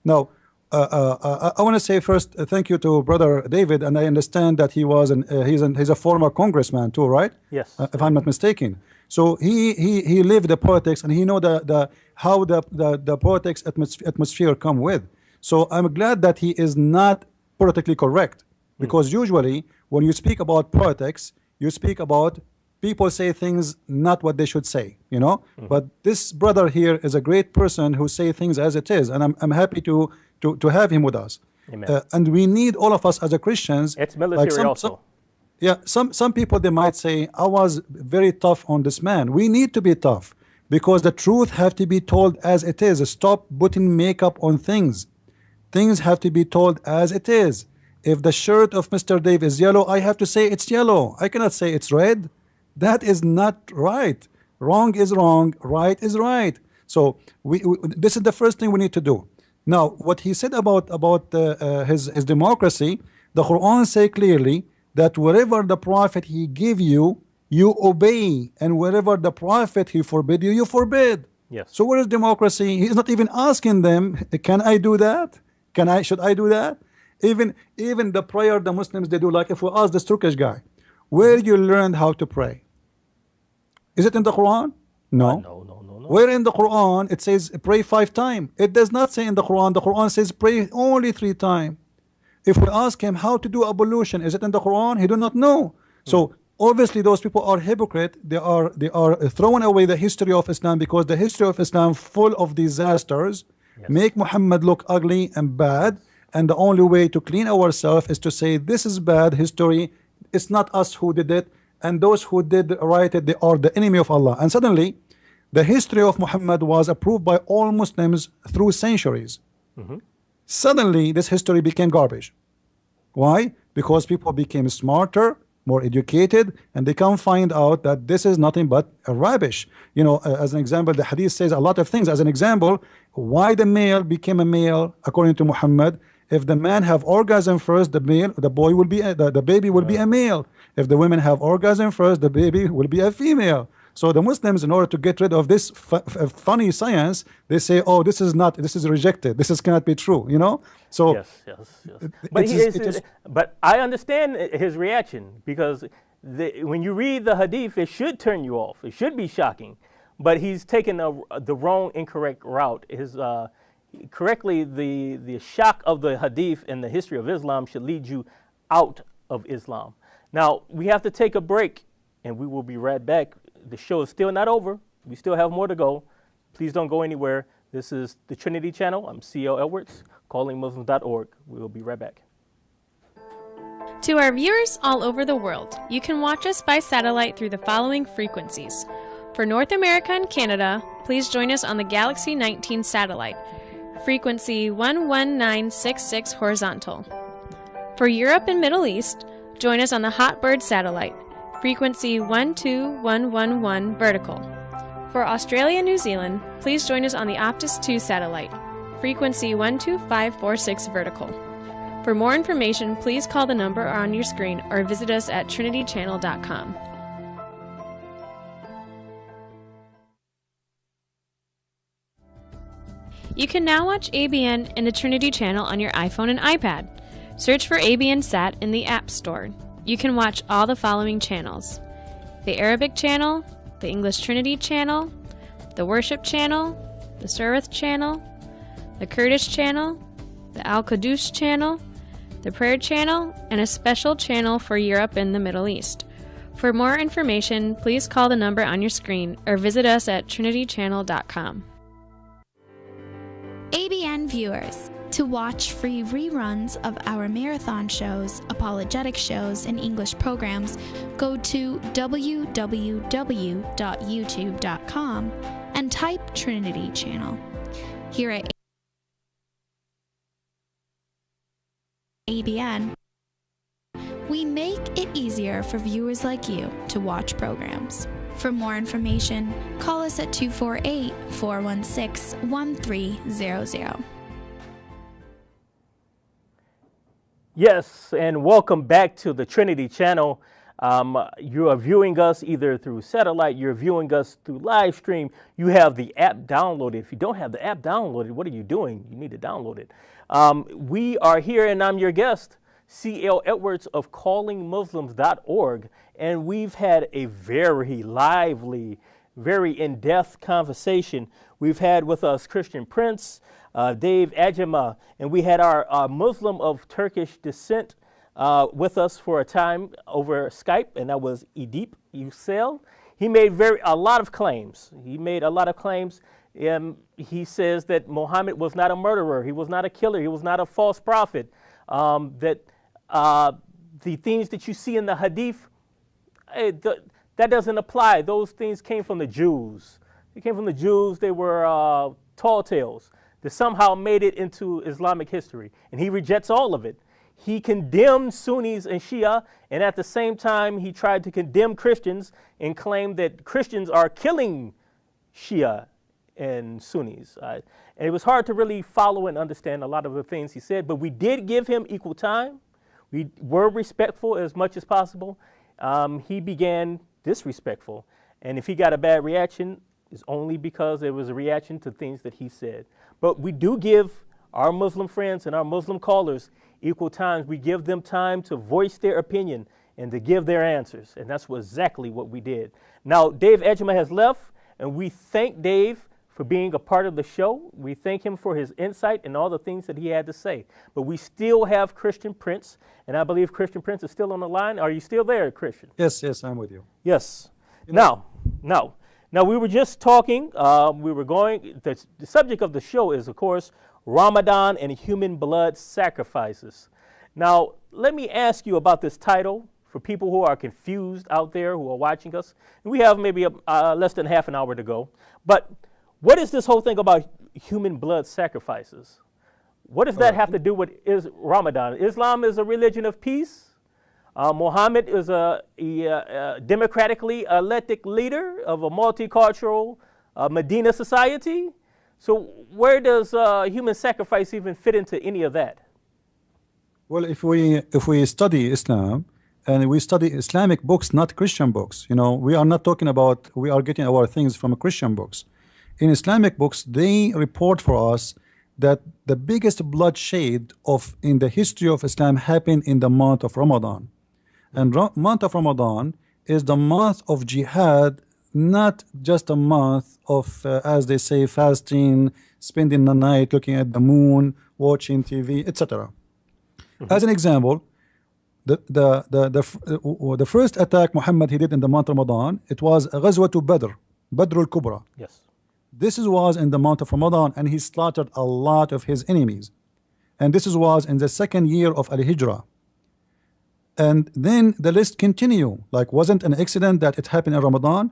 Now, I want to say first thank you to Brother David, and I understand that he's a former congressman too, right? Yes. If I'm not mistaken. So he lived the politics, and he know how the politics atmosphere come with. So I'm glad that he is not politically correct, because usually when you speak about politics, you speak about people say things not what they should say, you know. But this brother here is a great person who say things as it is, and I'm happy to have him with us. Amen. And we need all of us as a Christians. It's military also. Some people, they might say, I was very tough on this man. We need to be tough, because the truth have to be told as it is. Stop putting makeup on things. Things have to be told as it is. If the shirt of Mr. Dave is yellow, I have to say it's yellow. I cannot say it's red. That is not right. Wrong is wrong, right is right. So this is the first thing we need to do. Now, what he said about his democracy, the Quran say clearly that wherever the prophet he give you, you obey, and wherever the prophet he forbid you, you forbid. Yes. So where is democracy? He's not even asking them, can I do that? Should I do that? Even the prayer the Muslims they do, like if we ask this Turkish guy, where you learned how to pray? Is it in the Quran? No. No. Where in the Quran it says pray 5 times? It does not say in the Quran. The Quran says pray only 3 times. If we ask him how to do ablution, is it in the Quran? He do not know. So obviously those people are hypocrite. They are throwing away the history of Islam, because the history of Islam full of disasters. Yes. Make Muhammad look ugly and bad, and the only way to clean ourselves is to say this is bad history. It's not us who did it, and those who did write it, they are the enemy of Allah. And suddenly the history of Muhammad was approved by all Muslims through centuries. Suddenly this history became garbage. Why? because people became smarter, more educated, and they can find out that this is nothing but rubbish. You know, as an example, the hadith says a lot of things. As an example, why the male became a male according to Muhammad. If the man have orgasm first, the boy will be the baby will be a male. If the women have orgasm first, the baby will be a female. So the Muslims, in order to get rid of this funny science, they say, "Oh, this is rejected. This cannot be true." You know. So yes. But I understand his reaction, because when you read the hadith, it should turn you off. It should be shocking, but he's taken the wrong, incorrect route. Correctly, the shock of the hadith and the history of Islam should lead you out of Islam. Now we have to take a break, and we will be right back. The show is still not over. We still have more to go. Please don't go anywhere. This is the Trinity Channel. I'm C.L. Edwards, callingmuslims.org. We will be right back. To our viewers all over the world, you can watch us by satellite through the following frequencies. For North America and Canada, please join us on the Galaxy 19 satellite, frequency 11966 horizontal. For Europe and Middle East, join us on the Hotbird satellite, frequency 12111 vertical. For Australia and New Zealand, please join us on the Optus 2 satellite, frequency 12546 vertical. For more information, please call the number on your screen or visit us at trinitychannel.com. You can now watch ABN and the Trinity Channel on your iPhone and iPad. Search for ABN Sat in the App Store. You can watch all the following channels: the Arabic channel, the English Trinity channel, the Worship channel, the Surith channel, the Kurdish channel, the Al-Qudus channel, the Prayer channel, and a special channel for Europe and the Middle East. For more information, please call the number on your screen or visit us at trinitychannel.com. ABN viewers, to watch free reruns of our marathon shows, apologetic shows, and English programs, go to www.youtube.com and type Trinity Channel. Here at ABN, we make it easier for viewers like you to watch programs. For more information, call us at 248-416-1300. Yes, and welcome back to the Trinity Channel. You are viewing us either through satellite, you're viewing us through live stream. You have the app downloaded. If you don't have the app downloaded, what are you doing? You need to download it. We are here, and I'm your guest, C.L. Edwards of callingmuslims.org, and we've had a very lively, very in-depth conversation. We've had with us Christian Prince, Dave Ajema, and we had our Muslim of Turkish descent with us for a time over Skype, and that was Edip, Yüksel. He made a lot of claims. He says that Muhammad was not a murderer, he was not a killer, he was not a false prophet, that the things that you see in the hadith, that doesn't apply. Those things came from the Jews. They came from the Jews. They were tall tales that somehow made it into Islamic history, and he rejects all of it. He condemned Sunnis and Shia, and at the same time, he tried to condemn Christians and claimed that Christians are killing Shia and Sunnis. And it was hard to really follow and understand a lot of the things he said, but we did give him equal time. We were respectful as much as possible. He began disrespectful, and if he got a bad reaction, it's only because it was a reaction to things that he said. But we do give our Muslim friends and our Muslim callers equal times. We give them time to voice their opinion and to give their answers, and that's exactly what we did. Now, Dave Ajema has left, and we thank Dave for being a part of the show. We thank him for his insight and all the things that he had to say. But we still have Christian Prince, and I believe Christian Prince is still on the line. Are you still there, Christian? Yes, I'm with you. Yes. Now, we were just talking, the subject of the show is, of course, Ramadan and human blood sacrifices. Now, let me ask you about this title for people who are confused out there who are watching us. And we have maybe less than half an hour to go. But what is this whole thing about human blood sacrifices? What does that have to do with Ramadan? Islam is a religion of peace. Muhammad is a democratically elected leader of a multicultural Medina society. So where does human sacrifice even fit into any of that? Well, if we study Islam and we study Islamic books, not Christian books, you know, we are not talking about, we are getting our things from Christian books. In Islamic books, they report for us that the biggest bloodshed in the history of Islam happened in the month of Ramadan. And month of Ramadan is the month of jihad, not just a month of, as they say, fasting, spending the night looking at the moon, watching TV, etc. As an example, the first attack Muhammad he did in the month of Ramadan, it was Ghazwatu Badr, Badr al-Kubra. Yes. This was in the month of Ramadan, and he slaughtered a lot of his enemies. And this was in the second year of Al-Hijrah. And then the list continue. Like, wasn't an accident that it happened in Ramadan?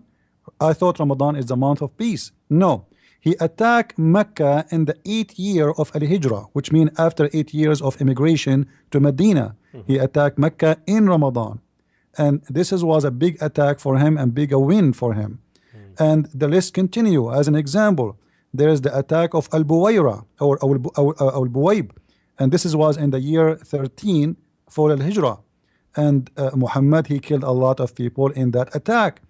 I thought Ramadan is the month of peace. No. He attacked Mecca in the 8th year of Al-Hijrah, which means after 8 years of immigration to Medina. He attacked Mecca in Ramadan. And this was a big attack for him and big a win for him. And the list continue. As an example, there is the attack of Al-Buwayra or Al-Buwayb. And this was in the year 13 for Al-Hijrah. And Muhammad, he killed a lot of people in that attack.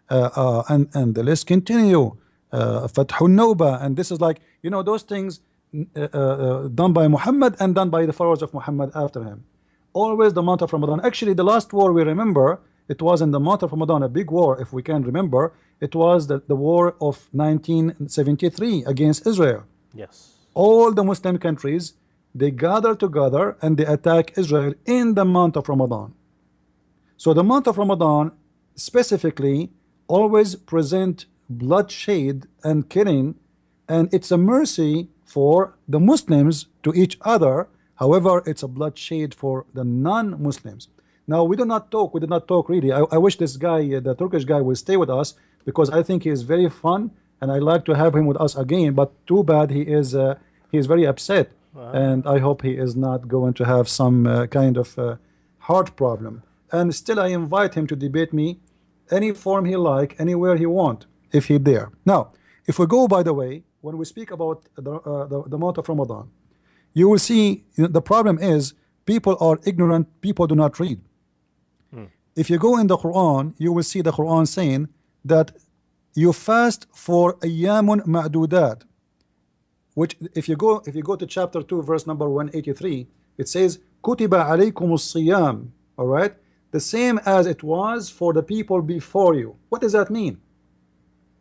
And the list continue. Fathul Nawba, and this is like, you know, those things done by Muhammad and done by the followers of Muhammad after him. Always the month of Ramadan. Actually, the last war we remember, it was in the month of Ramadan, a big war, if we can remember. It was the war of 1973 against Israel. Yes. All the Muslim countries, they gather together and they attack Israel in the month of Ramadan. So the month of Ramadan specifically always present bloodshed and killing, and it's a mercy for the Muslims to each other. However, it's a bloodshed for the non-Muslims. Now, we did not talk really. I wish this guy, the Turkish guy, will stay with us, because I think he is very fun and I like to have him with us again, but too bad he is very upset. Wow. And I hope he is not going to have some kind of heart problem. And still I invite him to debate me any form he like, anywhere he want, if he dare. Now, if we go, by the way, when we speak about the month of Ramadan, you will see the problem is people are ignorant, people do not read. If you go in the Quran, you will see the Quran saying that you fast for ayyamun ma'dudat, which if you go to chapter 2 verse number 183, it says kutiba alaykumus siyam, all right, the same as it was for the people before you. What does that mean?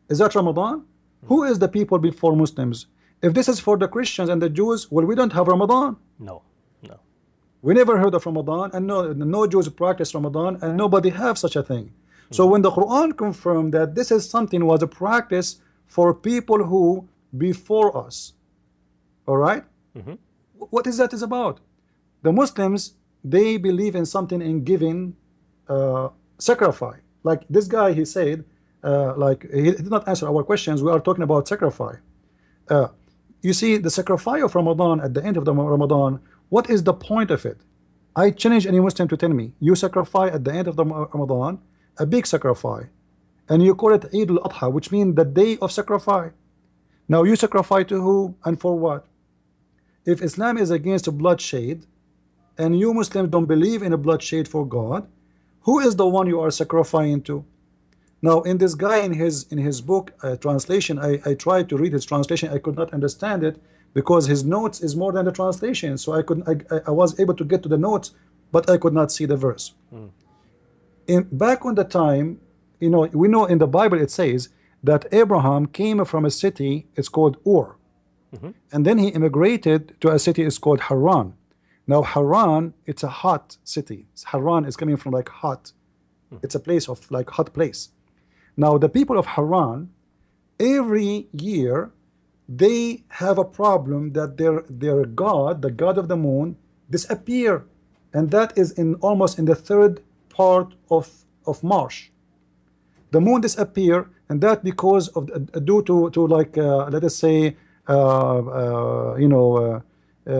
Is that Ramadan? Who is the people before Muslims? If this is for the Christians and the Jews, well, we don't have Ramadan. No. We never heard of Ramadan, and no Jews practice Ramadan, and nobody have such a thing. So when the Quran confirmed that this is something was a practice for people who before us, all right, what is that is about? The Muslims, they believe in something in giving sacrifice. Like this guy, he said, like he did not answer our questions. We are talking about sacrifice. You see, the sacrifice of Ramadan at the end of the Ramadan, what is the point of it? I challenge any Muslim to tell me, you sacrifice at the end of the Ramadan, a big sacrifice, and you call it Eid al-Adha, which means the day of sacrifice. Now you sacrifice to who and for what? If Islam is against bloodshed, and you Muslims don't believe in a bloodshed for God, who is the one you are sacrificing to? Now, in this guy, in his book translation, I tried to read his translation. I could not understand it because his notes is more than the translation. So I was able to get to the notes, but I could not see the verse. Back on the time, we know in the Bible it says that Abraham came from a city, it's called Ur, and then he immigrated to a city, it's called Haran. Now Haran, it's a hot city. Haran is coming from like hot. It's a place of like hot place. Now the people of Haran, every year they have a problem that their god, the god of the moon, disappear, and that is almost in the third part of March. The moon disappear, and that because of due to like let us say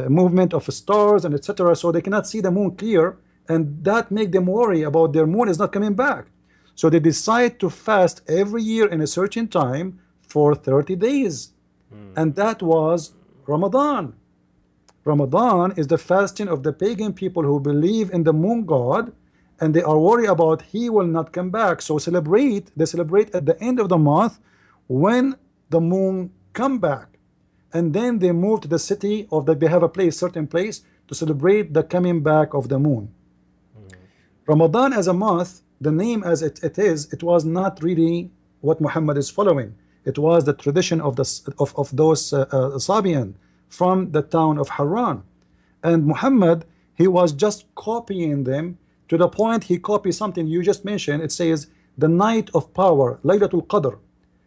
movement of stars and etc. So they cannot see the moon clear, and that make them worry about their moon is not coming back. So they decide to fast every year in a certain time for 30 days. And that was Ramadan. Ramadan is the fasting of the pagan people who believe in the moon god, and they are worried about he will not come back. So they celebrate at the end of the month when the moon come back. And then they move to the city of that they have a place, certain place, to celebrate the coming back of the moon. Ramadan as a month, the name as it is, it was not really what Muhammad is following. It was the tradition of those Sabian from the town of Haran. And Muhammad, he was just copying them to the point he copied something you just mentioned. It says the night of power, Laylatul Qadr.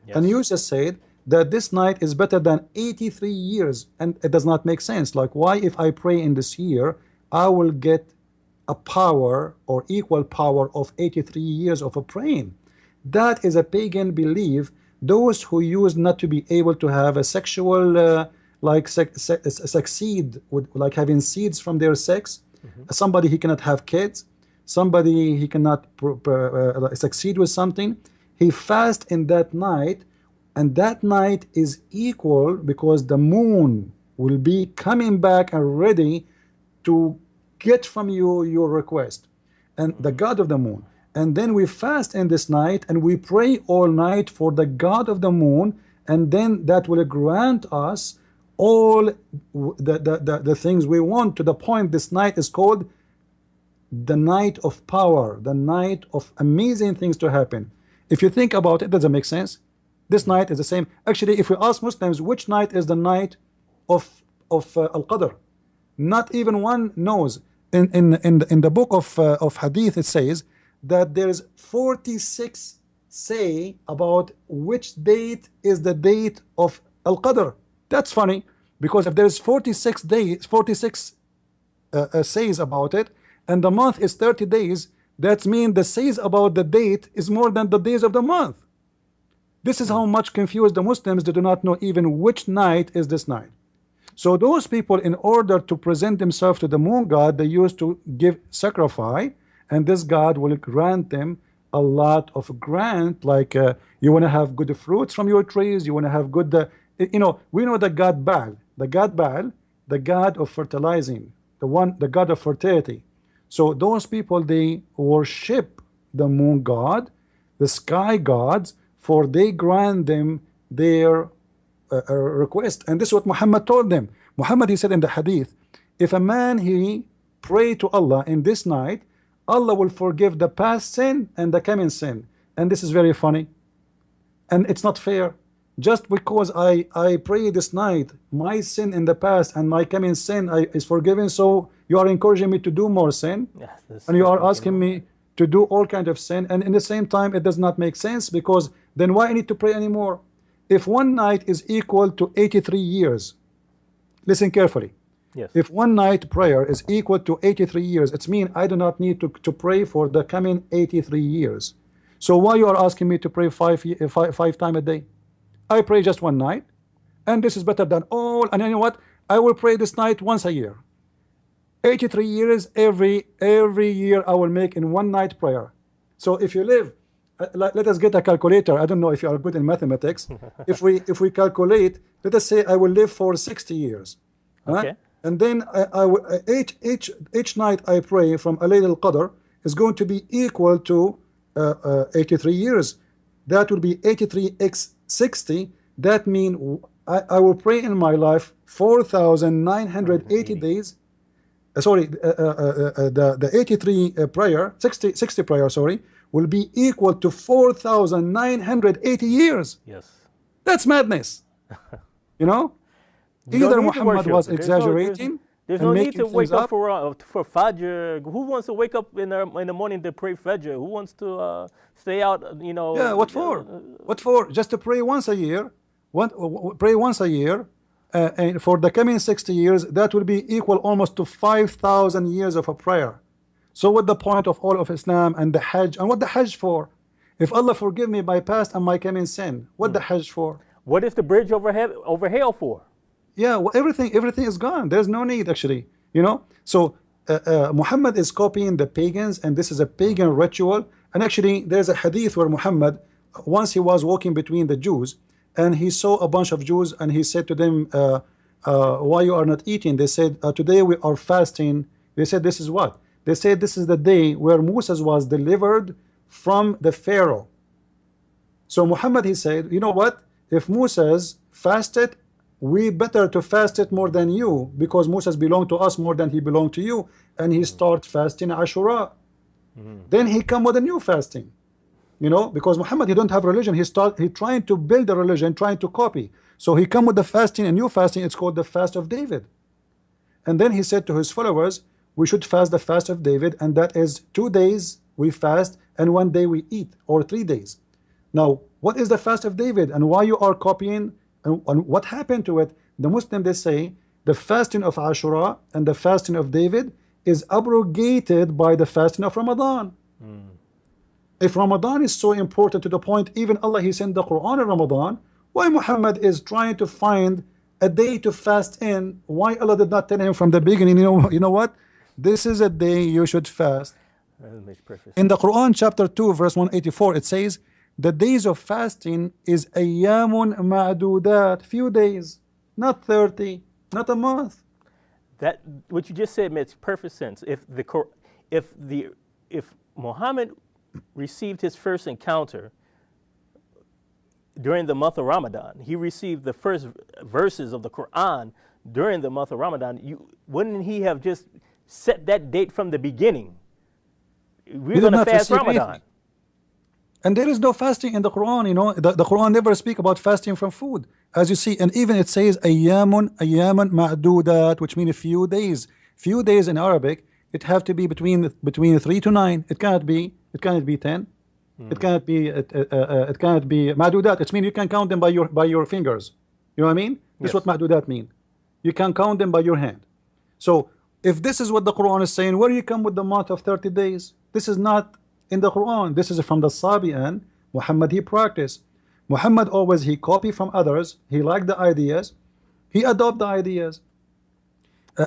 Yes. And you just said that this night is better than 83 years. And it does not make sense. Like, why if I pray in this year, I will get a power or equal power of 83 years of a praying? That is a pagan belief. Those who used not to be able to have a sexual succeed with like having seeds from their sex. Somebody he cannot have kids, somebody he cannot succeed with something, he fast in that night, and that night is equal because the moon will be coming back and ready to get from you your request, and the god of the moon. And then we fast in this night and we pray all night for the god of the moon, and then that will grant us all the things we want, to the point this night is called the night of power, the night of amazing things to happen. If you think about it, does it make sense? This night is the same. Actually, if we ask Muslims which night is the night of Al-Qadr, not even one knows. In the book of Hadith, it says that there's 46 say about which date is the date of Al-Qadr. That's funny, because if there's 46 days, 46 says about it, and the month is 30 days, that means the says about the date is more than the days of the month. This is how much confused the Muslims, they do not know even which night is this night. So those people, in order to present themselves to the moon god, they used to give sacrifice, and this god will grant them a lot of grant, like you want to have good fruits from your trees, you want to have good we know the god Baal, the god of fertilizing, the god of fertility. So those people, they worship the moon god, the sky gods, for they grant them their request. And this is what Muhammad told them. Muhammad, he said in the hadith, if a man he pray to Allah in this night, Allah will forgive the past sin and the coming sin. And this is very funny, and it's not fair. Just because I pray this night, my sin in the past and my coming sin is forgiven, so you are encouraging me to do more sin, and you are asking me to do all kind of sin, and in the same time it does not make sense, because then why I need to pray anymore? If one night is equal to 83 years, listen carefully. Yes. If one night prayer is equal to 83 years, it means I do not need to pray for the coming 83 years. So why you are asking me to pray five times a day? I pray just one night, and this is better than all. And you know what? I will pray this night once a year. 83 years, every year I will make in one night prayer. So if you live, let us get a calculator. I don't know if you are good in mathematics. if we calculate, let us say I will live for 60 years. Okay. And then each night I pray from Laylatul Al-Qadr is going to be equal to 83 years. That will be 83 x 60. That means I will pray in my life 4,980 days. The 83 prayer, 60 prayer, sorry, will be equal to 4,980 years. Yes. That's madness. You know? Either Muhammad was exaggerating. There's no need to wake up for Fajr. Who wants to wake up in the morning to pray Fajr? Who wants to stay out? Yeah. What for? What for? Just to pray once a year. Pray once a year, and for the coming 60 years, that will be equal almost to 5,000 years of a prayer. So what the point of all of Islam and the Hajj, and what the Hajj for? If Allah forgive me my past and my coming sin, what the Hajj for? What is the bridge over hell for? Yeah, well, everything is gone. There's no need actually, you know. So Muhammad is copying the pagans, and this is a pagan ritual. And actually, there's a hadith where Muhammad, once he was walking between the Jews, and he saw a bunch of Jews, and he said to them, why you are not eating? They said, today we are fasting. They said, this is what? They said, this is the day where Moses was delivered from the Pharaoh. So Muhammad, he said, you know what? If Moses fasted, we better to fast it more than you, because Moses belonged to us more than he belonged to you. And he start fasting Ashura. Then he come with a new fasting, you know, because Muhammad, he don't have religion. He trying to build a religion, trying to copy. So he come with the fasting, a new fasting. It's called the fast of David. And then he said to his followers, we should fast the fast of David, and that is 2 days we fast and 1 day we eat, or 3 days. Now, what is the fast of David, and why you are copying, and what happened to it? The Muslim, they say the fasting of Ashura and the fasting of David is abrogated by the fasting of Ramadan. If Ramadan is so important to the point even Allah, he sent the Quran in Ramadan, why Muhammad is trying to find a day to fast in? Why Allah did not tell him from the beginning, you know what, this is a day you should fast? In the Quran chapter 2 verse 184, it says the days of fasting is ayyamun ma'dudat, few days, not 30, not a month. That what you just said makes perfect sense. If Muhammad received his first encounter during the month of Ramadan, he received the first verses of the Quran during the month of Ramadan, wouldn't he have just set that date from the beginning? We're going to fast Ramadan. Anything. And there is no fasting in the Quran, you know. The Quran never speak about fasting from food, as you see. And even it says ayyamun ma'dudat, which means a few days. Few days in Arabic, it have to be between 3 to 9. It cannot be 10. It cannot be ma'dudat. It means you can count them by your fingers. You know what I mean? This is what ma'dudat mean. You can count them by your hand. So if this is what the Quran is saying, where you come with the month of 30 days? This is not in the Quran. This is from the ABN. Muhammad, he practiced. Muhammad always, he copy from others. He liked the ideas. He adopt the ideas.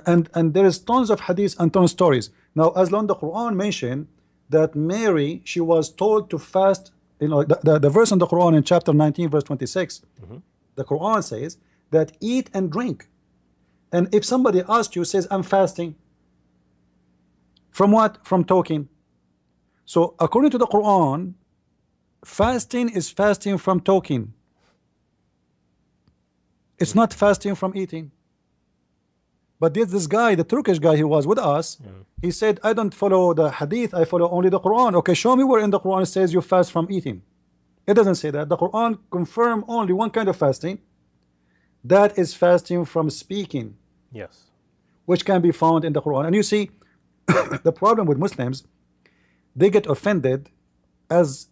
And there is tons of hadiths and tons of stories. Now, as long the Quran mentioned that Mary, she was told to fast, you know, the verse in the Quran in chapter 19 verse 26, the Quran says that eat and drink. And if somebody asks you, says, I'm fasting. From what? From talking. So according to the Quran, fasting is fasting from talking. It's not fasting from eating. But this guy, the Turkish guy who was with us, he said, I don't follow the hadith, I follow only the Quran. Okay, show me where in the Quran it says you fast from eating. It doesn't say that. The Quran confirm only one kind of fasting. That is fasting from speaking. Yes. Which can be found in the Quran. And you see, the problem with Muslims, they get offended as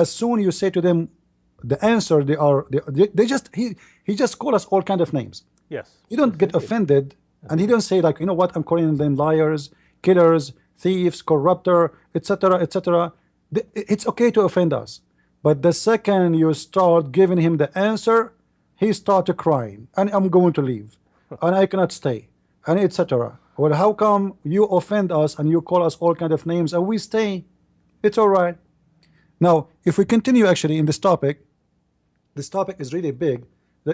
soon you say to them the answer. He just call us all kind of names. Yes. He don't get offended, and he don't say like, you know what, I'm calling them liars, killers, thieves, corrupter, etc., etc. It's okay to offend us, but the second you start giving him the answer, he started crying, and I'm going to leave, and I cannot stay, and etc. Well, how come you offend us and you call us all kind of names and we stay? It's all right. Now, if we continue actually in this topic is really big.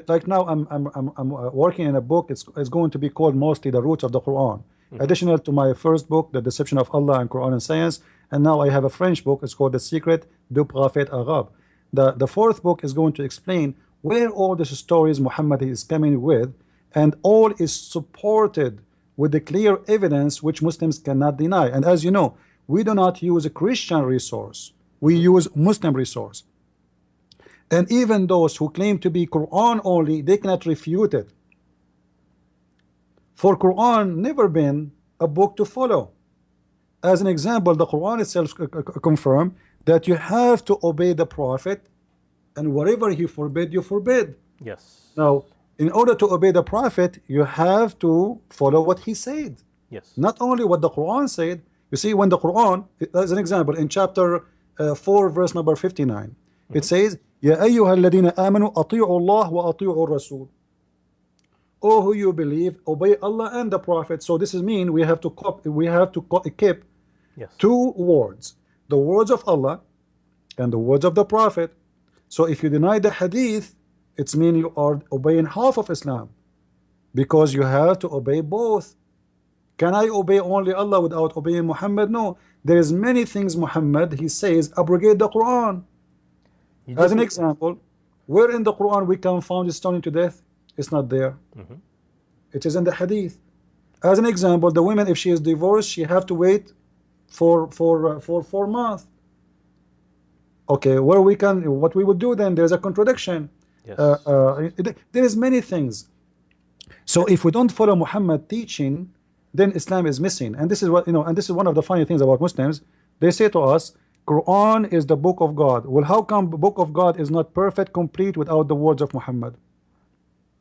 Like now, I'm working in a book. It's going to be called mostly The Roots of the Quran. Additional to my first book, The Deception of Allah and Quran and Science, and now I have a French book. It's called The Secret du Prophète Arabe. The fourth book is going to explain where all these stories Muhammad is coming with, and all is supported with the clear evidence which Muslims cannot deny. And as you know, we do not use a Christian resource. We use Muslim resource. And even those who claim to be Quran only, they cannot refute it. For Quran never been a book to follow. As an example, the Quran itself confirm that you have to obey the Prophet, and whatever he forbid, you forbid. Yes. Now, in order to obey the Prophet, you have to follow what he said. Yes. Not only what the Quran said. You see, when the Quran, as an example, in chapter 4, verse number 59, it says, Ya ayyuha alladhina amanu ati'u Allah wa ati'u Rasul. "Oh, who you believe, obey Allah and the Prophet." So this is mean we have to keep Yes. two words: the words of Allah and the words of the Prophet. So if you deny the hadith, it's mean you are obeying half of Islam, because you have to obey both. Can I obey only Allah without obeying Muhammad? No. There is many things Muhammad, he says, abrogate the Quran. As an example, where in the Quran we can find stoning to death? It's not there. It is in the hadith. As an example, the woman, if she is divorced, she have to wait for 4 months. Okay, where we can, what we would do then? There's a contradiction. Yes. There is many things. So if we don't follow Muhammad teaching, then Islam is missing. And this is what, and this is one of the funny things about Muslims. They say to us, Quran is the book of God. Well, how come the book of God is not perfect, complete without the words of Muhammad?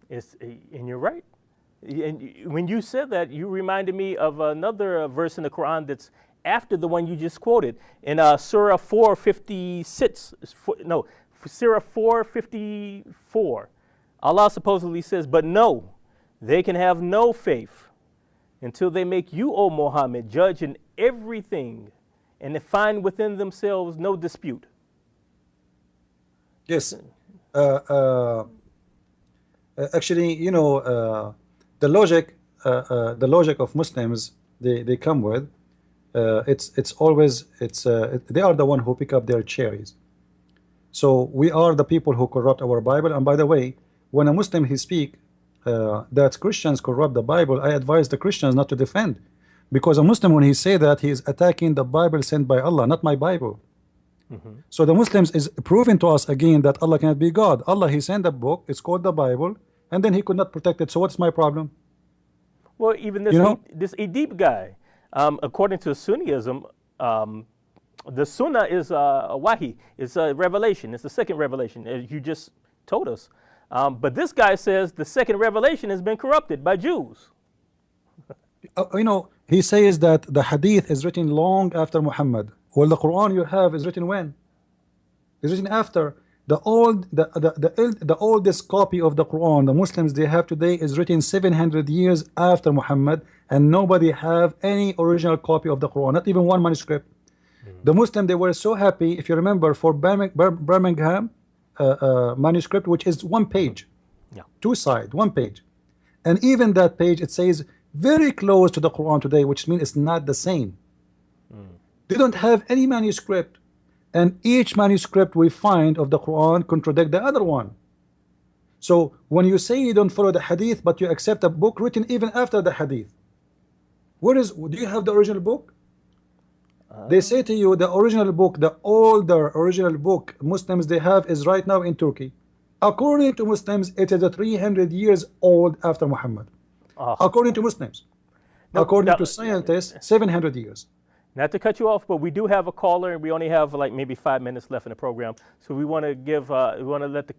And you're right. And when you said that, you reminded me of another verse in the Quran that's after the one you just quoted in Surah 456. No, Surah 454. Allah supposedly says, "But no, they can have no faith until they make you, O Muhammad, judge in everything, and they find within themselves no dispute." Yes. Actually, the logic of Muslims they come with, it's always they are the one who pick up their cherries. So we are the people who corrupt our Bible. And by the way, when a Muslim he speak that Christians corrupt the Bible, I advise the Christians not to defend, because a Muslim, when he say that, he is attacking the Bible sent by Allah, not my Bible. So the Muslims is proving to us again that Allah cannot be God. Allah, he sent a book, it's called the Bible, and then he could not protect it. So what's my problem? Well, even this Edip guy, according to Sunnism, the Sunnah is a wahi, it's a revelation, it's the second revelation, as you just told us. But this guy says the second revelation has been corrupted by Jews. He says that the hadith is written long after Muhammad. Well, the Quran you have is written when? It's written after. The oldest copy of the Quran the Muslims they have today is written 700 years after Muhammad, and nobody have any original copy of the Quran, not even one manuscript. The Muslim, they were so happy, if you remember, for Birmingham manuscript, which is 1 page, 2 sides, 1 page, and even that page it says very close to the Quran today, which means it's not the same. They don't have any manuscript, and each manuscript we find of the Quran contradict the other one. So when you say you don't follow the hadith but you accept a book written even after the hadith, do you have the original book? They say to you the original book, the older original book Muslims they have is right now in Turkey. According to Muslims, it is 300 years old after Muhammad. According to Muslims. According to scientists, 700 years. Not to cut you off, but we do have a caller, and we only have like maybe 5 minutes left in the program. So we want to let the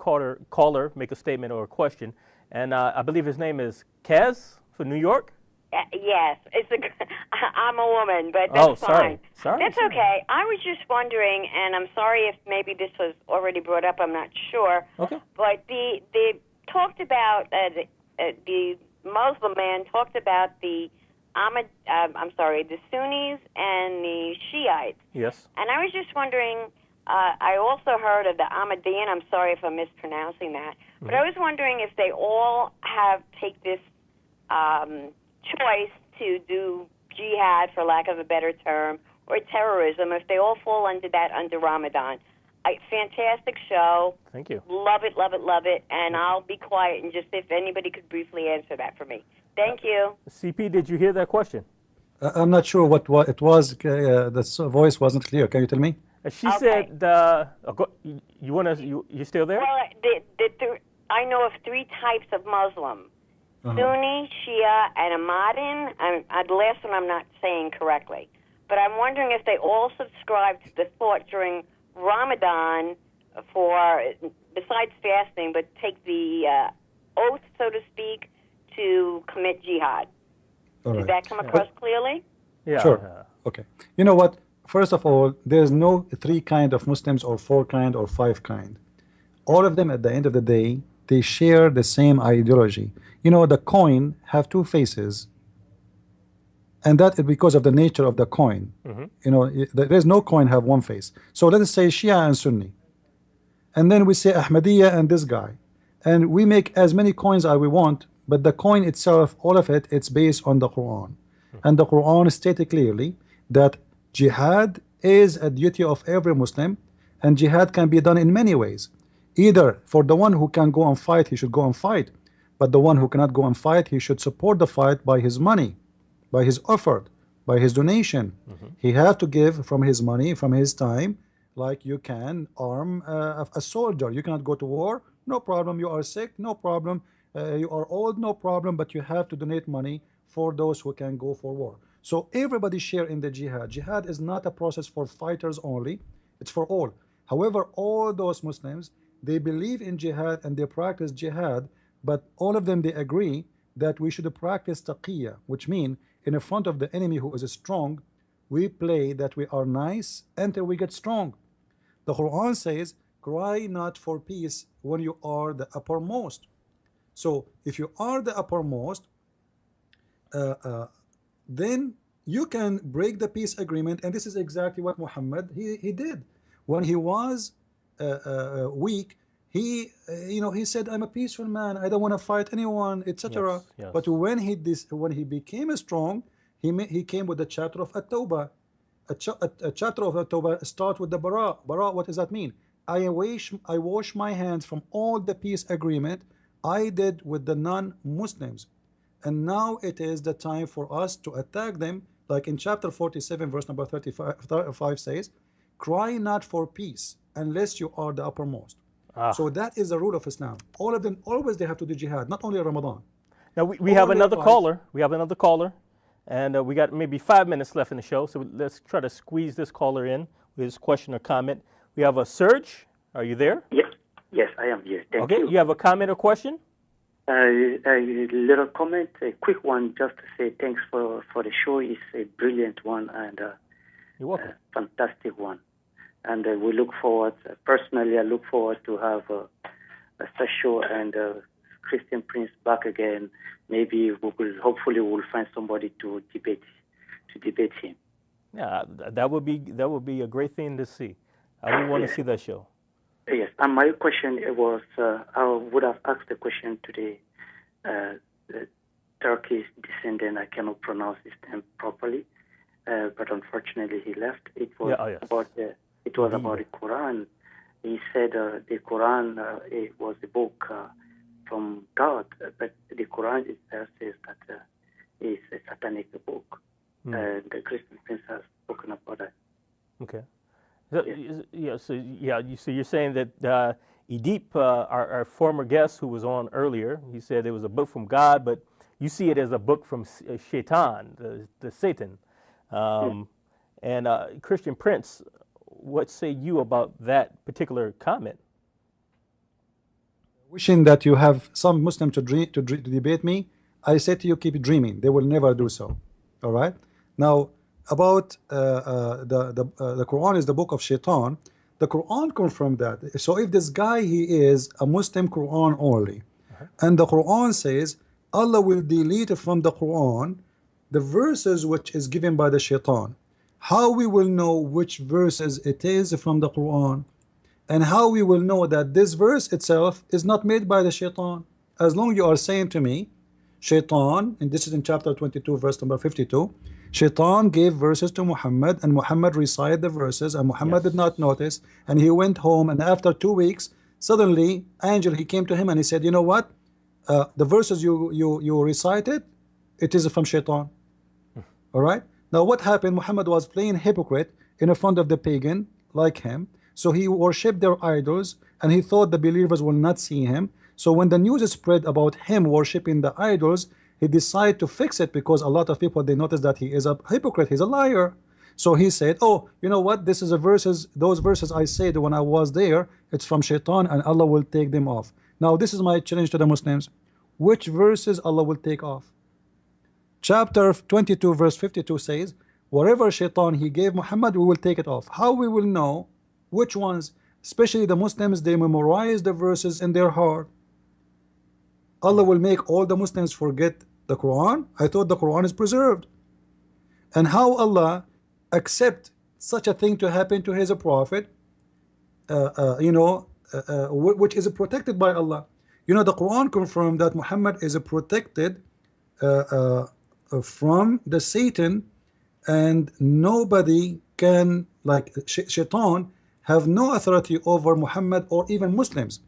caller make a statement or a question. And I believe his name is Kaz from New York. Yes, I'm a woman, but that's fine. Sorry. That's okay. I was just wondering, and I'm sorry if maybe this was already brought up. I'm not sure. Okay. But they talked about the Muslim man talked about the the Sunnis and the Shiites. Yes. And I was just wondering. I also heard of the Ahmadiyyan. I'm sorry if I'm mispronouncing that, but I was wondering if they all take this choice to do jihad, for lack of a better term, or terrorism, if they all fall under Ramadan. Fantastic show. Thank you. Love it, love it, love it. And I'll be quiet and just if anybody could briefly answer that for me. Thank you. CP, did you hear that question? I'm not sure what it was. The voice wasn't clear. Can you tell me? She said, you still there? Well, I know of 3 types of Muslim. Sunni, Shia, and Ahmadin. The last one I'm not saying correctly. But I'm wondering if they all subscribe to the thought during Ramadan besides fasting, but take the oath, so to speak, to commit jihad. Did that come across clearly? Yeah. Sure. Okay. You know what? First of all, there's no 3 kind of Muslims or 4 kind or 5 kind. All of them at the end of the day, they share the same ideology. You know, the coin have two faces, and that is because of the nature of the coin. You know, there is no coin have one face. So let us say Shia and Sunni, and then we say Ahmadiyya and this guy, and we make as many coins as we want, but the coin itself, all of it, it's based on the Quran. And the Quran stated clearly that jihad is a duty of every Muslim, and jihad can be done in many ways. Either for the one who can go and fight, he should go and fight, but the one who cannot go and fight, he should support the fight by his money, by his effort, by his donation. He has to give from his money, from his time, like you can arm a soldier. You cannot go to war, no problem. You are sick, no problem. You are old, no problem, but you have to donate money for those who can go for war. So everybody share in the jihad. Jihad is not a process for fighters only, it's for all. However, all those Muslims, they believe in jihad and they practice jihad, but all of them, they agree that we should practice taqiyya, which means in front of the enemy who is strong, we play that we are nice until we get strong. The Quran says, cry not for peace when you are the uppermost. So if you are the uppermost, then you can break the peace agreement, and this is exactly what Muhammad he did. When he was weak, he he said, I'm a peaceful man, I don't want to fight anyone, etc. Yes. But when he became strong, he came with the chapter of at-tawbah. A chapter of at-tawbah start with the bara. Bara, what does that mean? I wash my hands from all the peace agreement I did with the non-Muslims, and now it is the time for us to attack them, like in chapter 47 verse number 35 says, cry not for peace unless you are the uppermost. So that is the rule of Islam. All of them, always they have to do jihad, not only Ramadan. Now we have another caller. We have another caller, and we got maybe 5 minutes left in the show, so let's try to squeeze this caller in with his question or comment. We have a Serge. Are you there? Yes, I am here. Thank you. you. Okay, you have a comment or question? A little comment, a quick one, just to say thanks for the show. It's a brilliant one and you're welcome. Fantastic one. And we look forward, personally, I look forward to have a show and Christian Prince back again. Maybe hopefully we'll find somebody to debate him. Yeah, that would be a great thing to see. I would want to see that show. Yes, and my question was, I would have asked the question to the Turkish descendant. I cannot pronounce his name properly, but unfortunately he left. It was about the Quran. He said the Quran it was a book from God, but the Quran itself says that it's a satanic book. The Christian Prince has spoken about that. Okay. So you're saying that Edip, our former guest who was on earlier, he said it was a book from God, but you see it as a book from Shaitan, the Satan. And Christian Prince, what say you about that particular comment? Wishing that you have some Muslim to debate me, I say to you, keep dreaming. They will never do so. All right. Now, about the Quran is the book of Shaitan. The Quran confirmed that. So if this guy, he is a Muslim Quran only, and the Quran says Allah will delete from the Quran the verses which is given by the Shaitan, how we will know which verses it is from the Quran, and how we will know that this verse itself is not made by the Shaitan? As long you are saying to me, Shaitan, and this is in chapter 22 verse number 52, Shaitan gave verses to Muhammad, and Muhammad recited the verses, and Muhammad did not notice, and he went home, and after 2 weeks, suddenly, angel, he came to him, and he said, you know what? The verses you recited, it is from Shaitan. All right? Now what happened? Muhammad was playing hypocrite in front of the pagan, like him, so he worshipped their idols, and he thought the believers will not see him. So when the news spread about him worshipping the idols, he decided to fix it, because a lot of people, they noticed that he is a hypocrite, he's a liar. So he said, oh, you know what, this is those verses I said when I was there, it's from Shaitan, and Allah will take them off. Now this is my challenge to the Muslims. Which verses Allah will take off? Chapter 22 verse 52 says, whatever Shaitan he gave Muhammad, we will take it off. How we will know which ones? Especially the Muslims, they memorize the verses in their heart. Allah will make all the Muslims forget the Quran? I thought the Quran is preserved. And how Allah accept such a thing to happen to his prophet, which is protected by Allah. You know, the Quran confirmed that Muhammad is protected from the Satan, and nobody can, like Shaitan, have no authority over Muhammad or even Muslims.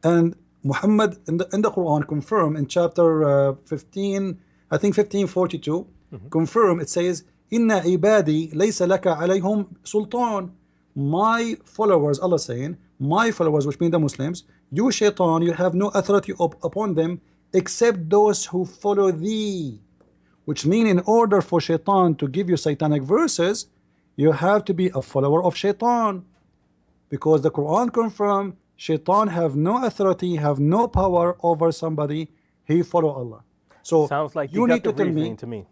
And Muhammad in the Quran confirm in chapter 15, I think 1542, confirm, it says, Inna ibadi laysa laka alayhum sultan. My followers, Allah saying, my followers, which mean the Muslims, you Shaitan, you have no authority upon them except those who follow thee. Which mean in order for Shaitan to give you satanic verses, you have to be a follower of Shaitan. Because the Quran confirm Shaitan have no authority, have no power over somebody. He follow Allah. So sounds like you need to tell me. To me.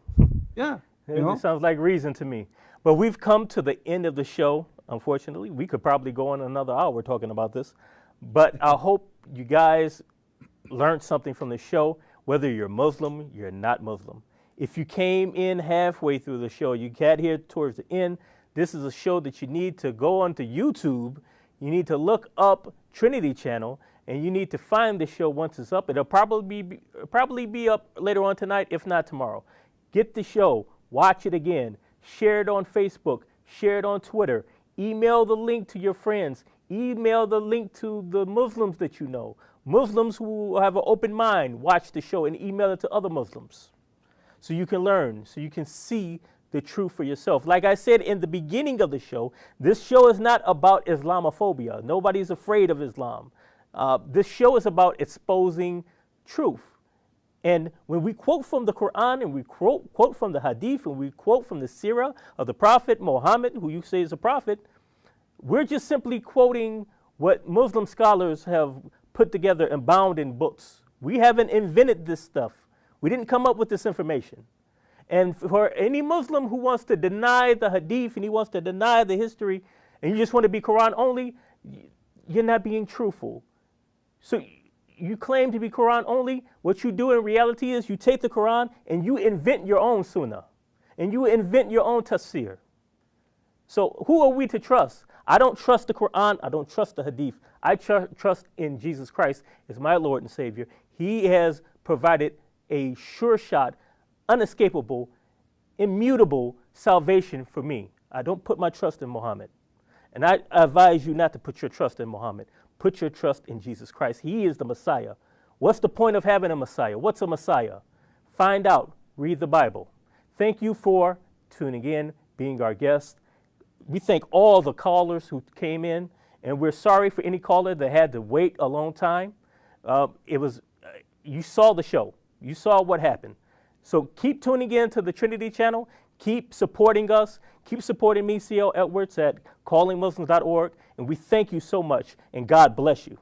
Yeah. It sounds like reason to me. But we've come to the end of the show, unfortunately. We could probably go on another hour talking about this. But I hope you guys learned something from the show, whether you're Muslim, you're not Muslim. If you came in halfway through the show, you got here towards the end, this is a show that you need to go onto YouTube. You need to look up Trinity Channel, and you need to find the show once it's up. It'll probably be up later on tonight, if not tomorrow. Get the show, watch it again, share it on Facebook, share it on Twitter, email the link to your friends, email the link to the Muslims that you know. Muslims who have an open mind, watch the show and email it to other Muslims. So you can learn, so you can see the truth for yourself. Like I said in the beginning of the show, this show is not about Islamophobia. Nobody's afraid of Islam. This show is about exposing truth. And when we quote from the Quran and we quote from the Hadith and we quote from the Sirah of the Prophet Muhammad, who you say is a prophet, we're just simply quoting what Muslim scholars have put together and bound in books. We haven't invented this stuff. We didn't come up with this information. And for any Muslim who wants to deny the Hadith and he wants to deny the history and you just want to be Quran only, you're not being truthful. So you claim to be Quran only. What you do in reality is you take the Quran and you invent your own Sunnah and you invent your own tafsir. So who are we to trust? I don't trust the Quran. I don't trust the Hadith. I trust in Jesus Christ as my Lord and Savior. He has provided a sure shot, unescapable, immutable salvation for me. I don't put my trust in Muhammad. And I advise you not to put your trust in Muhammad. Put your trust in Jesus Christ. He is the Messiah. What's the point of having a Messiah? What's a Messiah? Find out. Read the Bible. Thank you for tuning in, being our guest. We thank all the callers who came in, and we're sorry for any caller that had to wait a long time. You saw the show. You saw what happened. So keep tuning in to the Trinity Channel. Keep supporting us. Keep supporting me, C.L. Edwards, at callingmuslims.org. And we thank you so much, and God bless you.